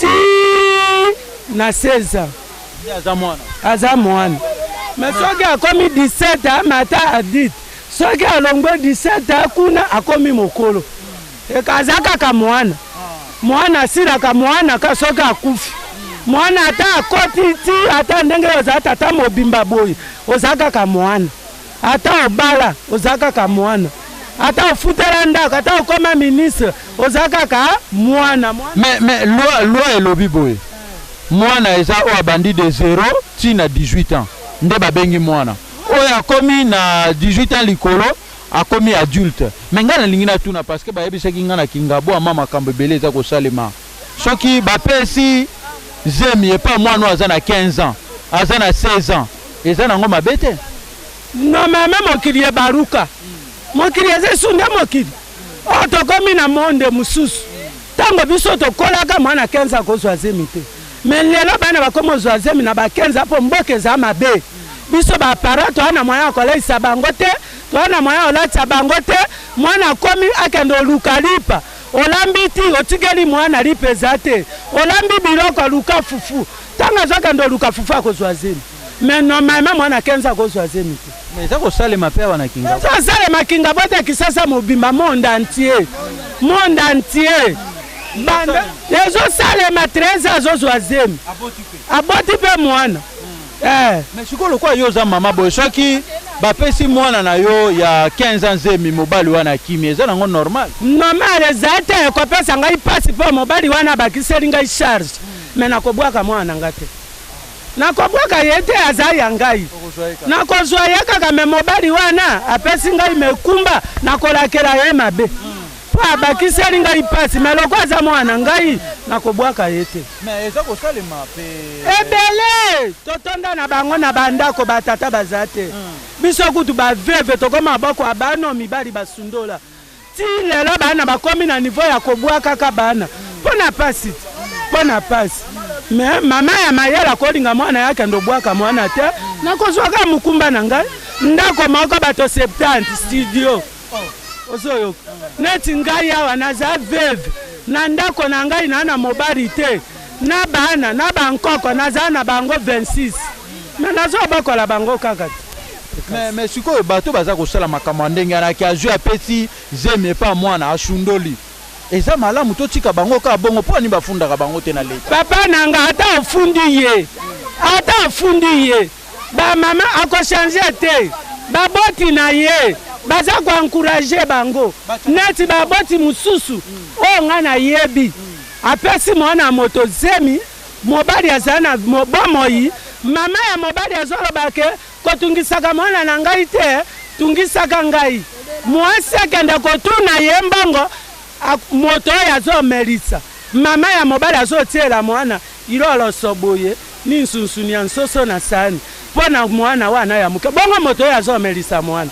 ti na 16 ans aza mwana mais soki akomi 17 amata adite soki alongwe 17 kuna akomi mokolo ekaza kaka mwana asilaka mwana ka soki akufi mwana ata akoti ti ata ndenge oza tata mobimba boye oza kaka mwana ata obala oza kaka mwana ata ofutela ndako ata okoma ministre oza kaka mwana mais loi elobi boye mwana eza oyo abandi de 0 ti na 18 ans nde babengi mwana oyo akomi na 18 ans likolo akomi adulte mais ngai nalingi natuna parce que bayebisaki ngai na kingabo ama makambo ebele eza kosalema soki bapesi zemi epa mwana aza na 15 ans aza na 16 ans eza nango mabe te non meme mokili ebaruka mokili eza esunda mokili oyo tokomi na monde mosusu ntango biso tokolaka mwana 15 akozwa zemi te mais lelo bana bakomi ozwa zemi na ba 15 mpo mboka eza mabe biso bapara towana moya ya koleisa bango te towana moya olatisa bango te mwana akomi akende oluka lipa olambi ti otikeli mwana lipa eza te olambi biloko luka fufu ntango azokende oluka fufu akozwa zemi mais normalement mwana 15 akozwa zemi te mais eza kosalema mpe awa na kinga ezosalema kinga bote kisasa mobimba monde entier banda ezosalema 13 azozwa zemi aboti mpe mwana mais sikoyo lokola yo oza mama boye soki bapesi mwana na yo ya 15 ans zemi mobali wana akimi eza nango normal eza te ekopesa ngai pasi mpo mobali wana bakiseli ngai charge me nakobwaka mwana na nga te nakobwaka ye te aza ya ngai nakozwa ye kaka me mobali wana apesi ngai mekumba nakolakela ye mabe mpo abakiseli ngai pasi me loko aza mwana ngai nakobwaka ye te ebele totonda na bango na bandako batata baza te biso kutu baveve tokoma maboko ya bana mibali basundola ti lelo bana bakomi na niveau ya kobwa kaka bana mpo na pasi me mama ya mayela kolinga mwana yake ndobwaka mwana te nakozwaka mukumba na ngai ndako moko bato 70 studio ozoyoka neti ngai awa naza veve na ndako na ngai na mobali te na bana na bankoko naza na bango 26 me nazobokola bango kaka te mais sikoyo bato baza kosala makambo ndenge anaki azwi apesi zemi epa mwana ashundoli eza malamu totika bango ka bongo mpo ani bafundaka bango te na leta papa nanga ata afundi ye bamama akochange te baboti na ye baza koencourage bango neti baboti mosusu oyo ngai nayebi apesi mwana moto zemi mobali azala na bomoi mama ya mobali azolobake kotungisaka mwana na ngai te tungisaka ngai mwasi akende kotuna ye mbongo moto oyo azomelisa mama ya mobali azotiela mwana iloloso boye ni nsunsuni ya nsoso na sani mpo na mwana wana ya moke bongo moto oyo azomelisa mwana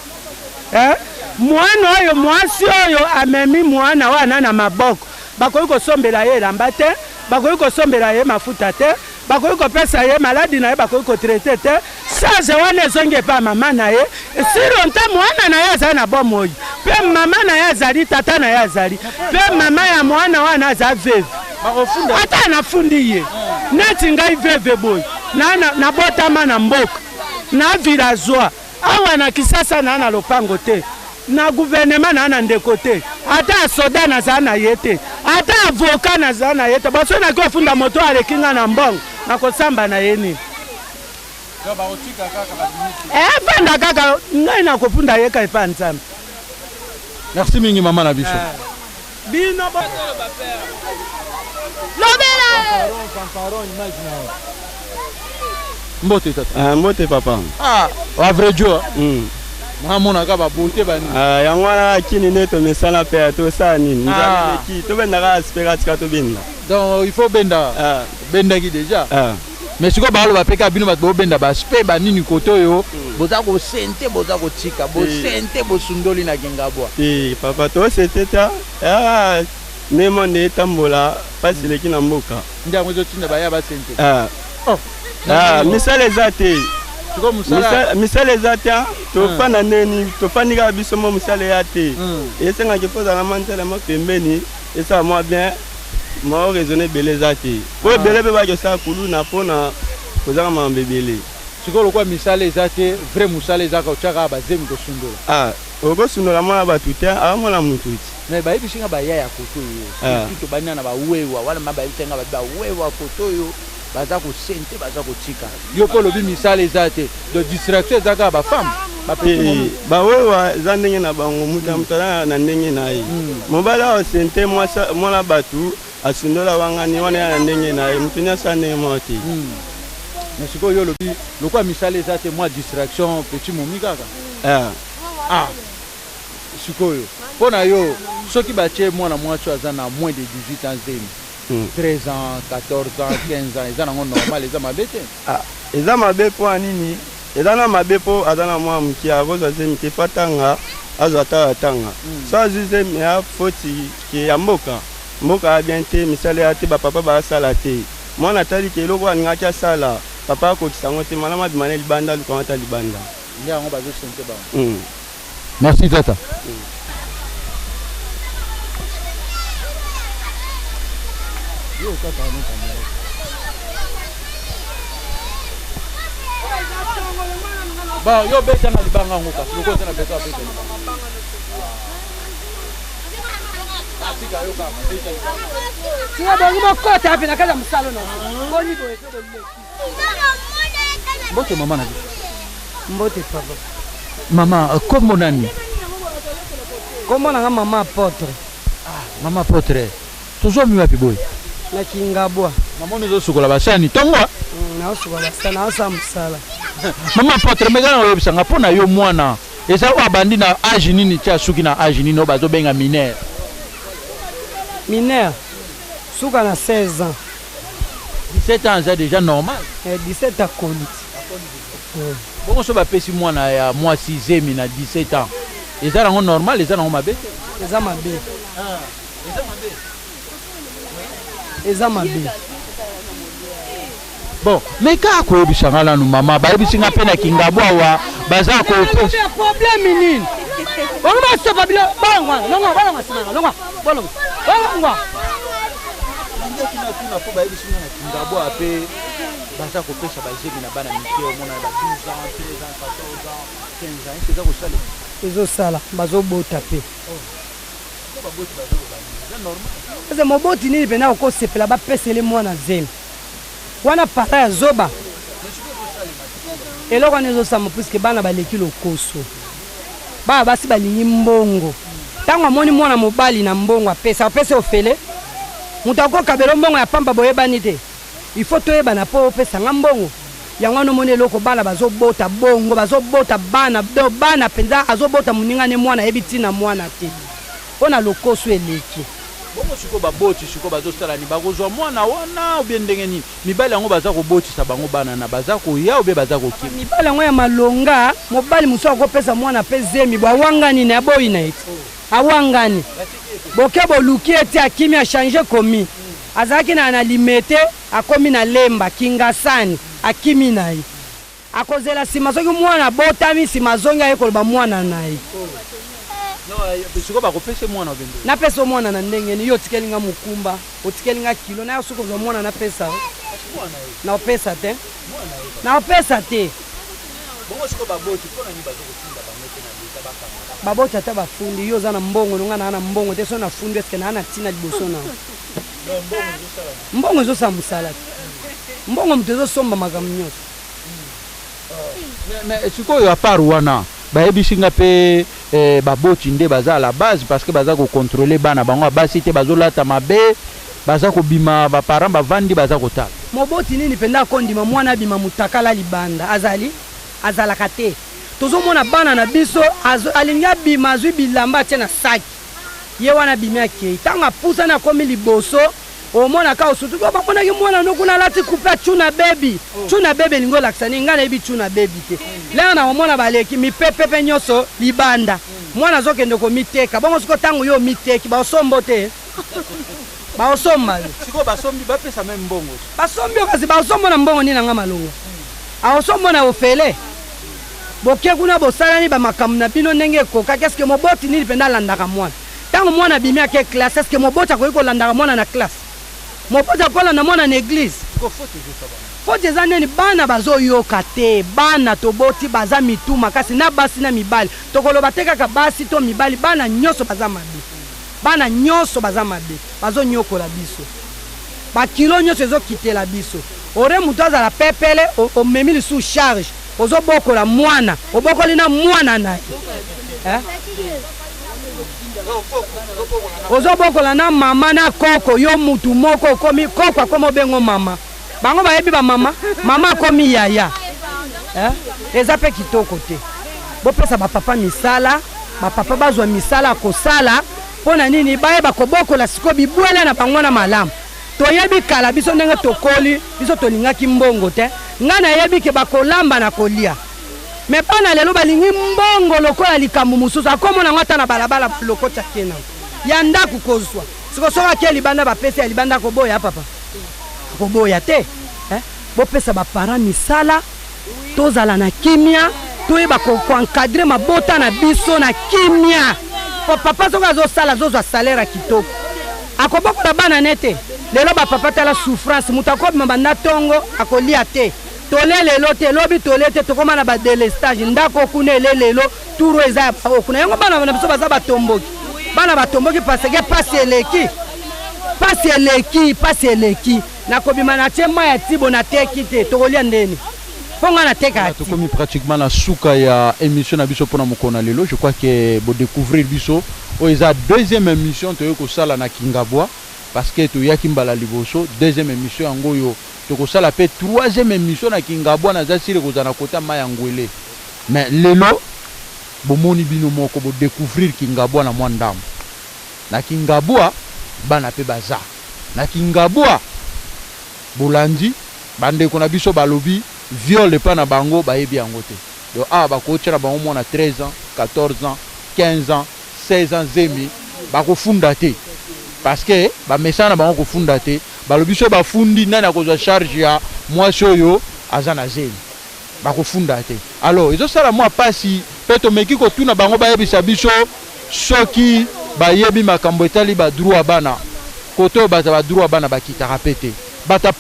mwana oyo mwasi oyo amemi mwana wana na maboko bakoki kosombela ye elamba te bakoki kosombela ye mafuta te bakoki kopesa ye maladi na ye bakoki kotraite te sage wana ezongi epa mama na ye silonte mwana na ye azali na bomoi mpe mama na ye azali tata na ye azali mpe mama ya mwana wana aza veve ata nafundi ye neti ngai veve boye nabotama na mboka na villageois awa na Kisasa na lopango te na gouvernement na ndeko te ata soda nazala na ye te ata avocat nazala na ye te baso naki ofunda moto alekinga na mbongo nakosamba na ye nini vanda kaka ngai nakofunda ye ka epa nzambe. Merci mingi mama na biso bino mbote tata mbote papa wa vrai Dieu mona ka ba bote bani yango wana kini ne to mesala pe to sani nzali ki to benda aspirate ka to binda donc il faut benda ki déjà mais siko ba lo ba peka bino ba benda ba spe ba nini koto yo boza ko sente boza ko tika bo sente bo sundoli na Kingabwa papa to sente ta nemo ne tambola pasi leki na mboka ndia mwezo tinda ba ya ba sente misale zate misale zate tofana neni tofanika biso mo misale ya te esenga kifoza na mantela mo pembeni esa mo bien mo raisonner belé zate po belé be ba jo sa kulu na pona kozaka mambebele sikolo kwa misale zate vrai musale zaka uchaka ba zemi ko sundola oko sundola mwana batu te amona mutu mais ba ibisinga ba ya koto yo to banya na ba wewa wala maba ibitenga ba wewa koto yo baza ko sente baza ko tika yo ko lobi misale zate de distraction zaka ba femme ba wewa za ndenge na bango mutamutala na ndenge na ye mobala o sente mwana batu asundola wangani wana na ndenge na ye mutunya sane moti mais siko yo lobi lokwa misale zate moi distraction petit momi kaka sikoyo pona yo soki batie mwana mwacho aza na moins de 18 ans zemi 13 ans 14 ans 15 ans eza nango normal eza mabe te eza mabe po nini eza na mabe po aza na mwa muki akozwa zemi te fatanga azwa ta tanga so azize me a foti ke ya mboka ya bien te misale ya te bapapa basala te mwana tali ke eloko aningaki asala papa akokisa ngo te malama bimana libanda lukamata libanda nde yango bazosente bango merci tata yo tata no kamera ba yo beta na libanga ngo kasi loko tena beta beta asika yo kama beta singa bongo mokota api na kaza musalo na boni boye to de mbote mama na mbote papa mama komo nani komo na mama Apotre mama Apotre tozo mi wapi boy na Kingabwa mama nizo sukola basani tongwa na sukola basana asa musala mama Apotre megana oyebisanga pona yo mwana eza wa bandi na âge nini tia suki na âge nini obazo benga mineur suka na 16 ans 17 ans c'est déjà normal 17 ans koli bon so ba pesi mwana ya moi 6e na 17 ans eza nango normal eza nango mabe eza mabe eza mabe bon mais ka ko bisanga lanu mama ba bisinga pe na Kingabwa wa baza ko problème nini bongo ba so babila bangwa longa bana masimanga longa bolonga bangwa kina po ba bisinga na Kingabwa pe baza ko pesa ba zemi na bana mike o mona ba 12 ans 13 ans 14 ans 15 ans c'est ça ko sala ezo sala bazo bota pe ba boti bazo ba c'est normal eza moboti nini pena ko sepela ba pesele mwana zemi wana para ya zoba eloko nezo sama puisque bana baleki lokoso bana basi balingi mbongo ntango amoni mwana mobali na mbongo apesa ofele moto akokabela mbongo ya pamba boyebani te il faut toyebana mpo opesanga mbongo yango wana omoni eloko bana bazobota bongo bazobota bana mpenza azobota moninga ne mwana ayebi ntina mwana te mpo na lokoso eleki bongo siko baboti siko bazosala ni bakozwa mwana wana obie ndenge nini mibali yango baza kobotisa bango bana na baza koya obie baza kokima mibali yango ya malonga mobali mosusu akopesa mwana mpe zemi bo awangani na yaboyi na ete awangani boke boluki ete akimi achange komi azalaki na limete akomi na lemba kingasani akimi na ye akozela nsima soki mwana abotami nsima azongi aye koloba mwana na ye napesa mwana na ndenge ni yo otikelinga mokumba otikelinga kilo nayo soki ozwa mwana napesa naopesa te naopesa te baboti ata bafundi yo oza na mbongo nonga naa na mbongo te so na fundi eske naa na ntina liboso na mbongo ezosala mosala te mbongo moto ezosomba makambo nyonso sikoyo apart wana bayebisinga mpe baboti nde baza à la base parce que baza kocontrôle bana bango basi te bazolata mabe baza kobima baparent bavandi baza kotala moboti nini mpenza akondima mwana abima mutakala libanda azalaka te tozomona bana na biso alingi abima azwi bilamba atie na saki ye wana abimi akei ntango apusani akomi liboso omona ka osutuki bamonaki mwana nokuna alati coupe chuna bebi elingi olakisa nini ngai nayebi chuna bebi te lelo na omona baleki mipepepe nyonso libanda mwana azokende komiteka bongo siko ntango yo omiteki baosombo te baosomba basombi kasi baosombo na mbongo nini nanga malongo aosombo na ofele boke kuna bosalani bamakambo na bino ndenge ekokaki eske moboti nini mpenza alandaka mwana ntango mwana abimi ake classe eske moboti akoki kolandaka mwana na classe moboti akolanda mwana na eglize foti eza nini bana bazoyoka te bana toboti baza mituma kasi na basi na mibali tokoloba te kaka basi to mibali bana nyonso baza mabe bazonyokola biso bakilo nyonso ezokitela biso ore moto azala pepele omemi lisusu charge ozobokola mwana obokoli na mwana na ye ozobokola na mama na koko yo mutu moko okomi koko akomi obengo mama bango bayebi bamama mama akomi yaya eza mpe kitoko te bopesa bapapa misala bapapa bazwa misala kosala mpo na nini bayeba kobokola siko bibwele na bango na malamu toyebi kala biso ndenge tokoli biso tolingaki mbongo te ngai nayebi ke bakolamba na kolia me bana lelo balingi mbongo lokola likambo mosusu akomona yango ata na balabala balokota kena ya ndako kozwa siko soki ake libanda bapesi ya libanda koboya papa koboya te bopesa baparent misala tozala na kimia toyeba koencadre mabota na biso na kimia po papa soki azosala azozwa salaire ya kitoko akobokola bana nete lelo bapapa tala souffrance moto akobima banda ntongo akolia te tole lelo te lobi tole te tokoma na badelestage ndako kuna ele lelo turu eza ya okuna yango bana na biso baza batomboki bana batomboki parce que pasi eleki nakobima na tie mai ya tibo na teki te tokolia ndeni ponga na teka tokomi pratiquement na suka ya émission na biso mpona mokona lelo je crois que bo découvrir biso oyo eza deuxième émission toyei kosala na Kingabwa parce que toyaki mbala liboso deuxième émission yango oyo tokosala mpe troisième émission na Kingabwa naza sili kozala na kota mai ya ngwele mais lelo bomoni bino moko bo découvrir Kingabwa na mwa ndambo na Kingabwa bana mpe baza na Kingabwa bolandi bandeko na biso balobi viol epa na bango bayebi yango te donc bakotia na bango mwana 13 ans 14 ans 15 ans 16 ans zemi bakofunda te parce que bamesana na bango kofunda te balobi so bafundi nani akozwa charge ya mwasi oyo aza na zemi bakofunda te alors ezosala mwa pasi mpe tomeki kotuna bango bayebisa biso soki bayebi makambo etali badroit ya bana kote oyo baza badroit ya bana bakitaka mpe te bata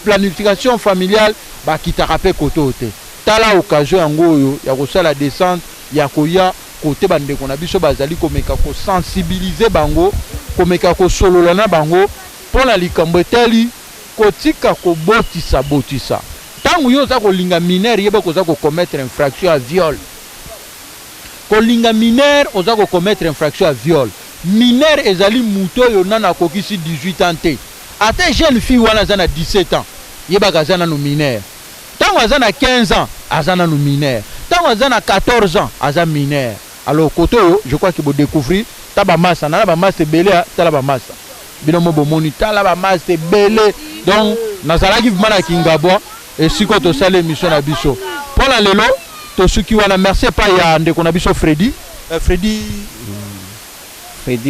planification familiale bakitaka mpe kote oyo te tala occasion yango oyo ya kosala descente ya koya kote bandeko na biso bazali komeka kosensibilize bango komeka kosolola na bango mpo na likambo etali kotika kobotisa ntango yo oza kolinga minere yeba koza kokommettre infraction ya viol kolinga mineur oza ko commettre infraction à viol mineur ezali muto yo nana kokisi 18 ans te ate jeune fille wana azana 17 ans yebaka azana no mineur tango azana 15 ans azana no mineur tango azana 14 ans aza mineur alors koto yo je crois que vous découvrir taba massa na ba massa belé tala ba massa binomo bomoni tala ba massa belé donc nazalaki vimana kingabwa et siko to sala émission na biso pour la lelo to suki wana merci pa ya ndeko na biso Freddy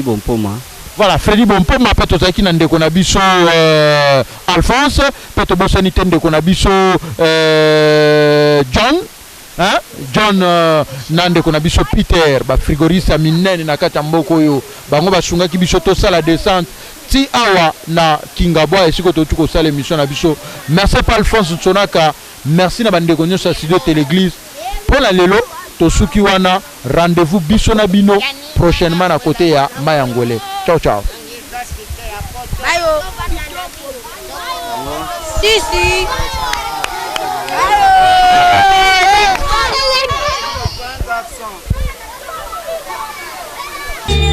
Bompoma. Voilà, Freddy Bompoma peut tozaki na ndeko na biso Alphonse peut to bosani te ndeko na biso John hein John na ndeko na biso Peter ba frigoriste minene na kata mboko yo bango basungaki biso to sala descente ti awa na Kingabwa esiko to tuko sala émission na biso merci pa Alphonse Tsonaka merci na bandeko nyonso ya studio Téléglise pour la lelo to suki wana rendez-vous biso na bino prochainement à côté ya Mayangole. Ciao ciao. Si.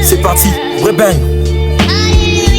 C'est parti, vrai bang.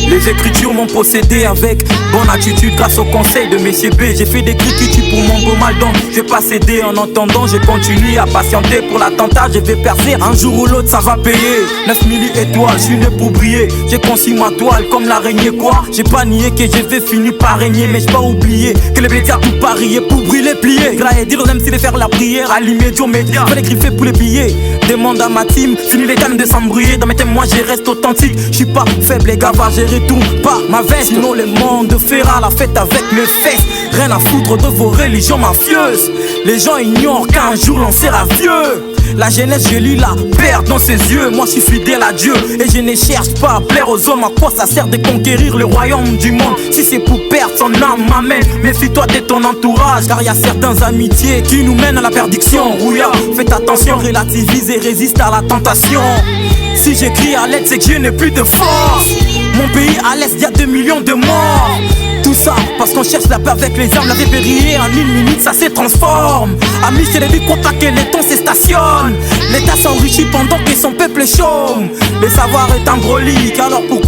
Les écritures m'ont possédé avec bonne attitude grâce au conseil de Messieurs B. J'ai fait des critiques pour mon beau mal, donc je vais pas céder. En entendant, je continue à patienter pour l'attentat. Je vais percer, un jour ou l'autre ça va payer. 9000 étoiles, je suis né pour briller. J'ai conçu ma toile comme l'araignée quoi. J'ai pas nié que je vais finir par régner, mais j'ai pas oublié que les bêtises tout parier pour brûler, plier. Gras et dire aux MC de faire la prière, allumer Dieu média. Faut les griffer pour les piller. Demande à ma team, fini les cannes de s'embrouiller. Dans mes thèmes, moi je reste authentique. Je suis pas faible, les gars, va gérer tout. Pas ma veste, sinon le monde fera la fête avec mes fesses. Rien à foutre de vos religions mafieuses. Les gens ignorent qu'un jour l'on sera vieux. La jeunesse, je lis la perte dans ses yeux. Moi je suis fidèle à Dieu et je ne cherche pas à plaire aux hommes. À quoi ça sert de conquérir le royaume du monde si c'est pour perdre son âme, ma mère? Méfie-toi de ton entourage, car il y a certains amitiés qui nous mènent à la perdition. Rouillard, faites attention, relativise et résiste à la tentation. Si j'écris à l'aide, c'est que je n'ai plus de force. Mon pays à l'est, il y a 2 millions de morts. Tout ça parce qu'on cherche la paix avec les armes. La vie briller en 1 minute, ça se transforme. Amis, je l'ai vu contacter les tons se stationnent. L'État s'enrichit pendant que son peuple chôme. Le savoir est embolique, alors pourquoi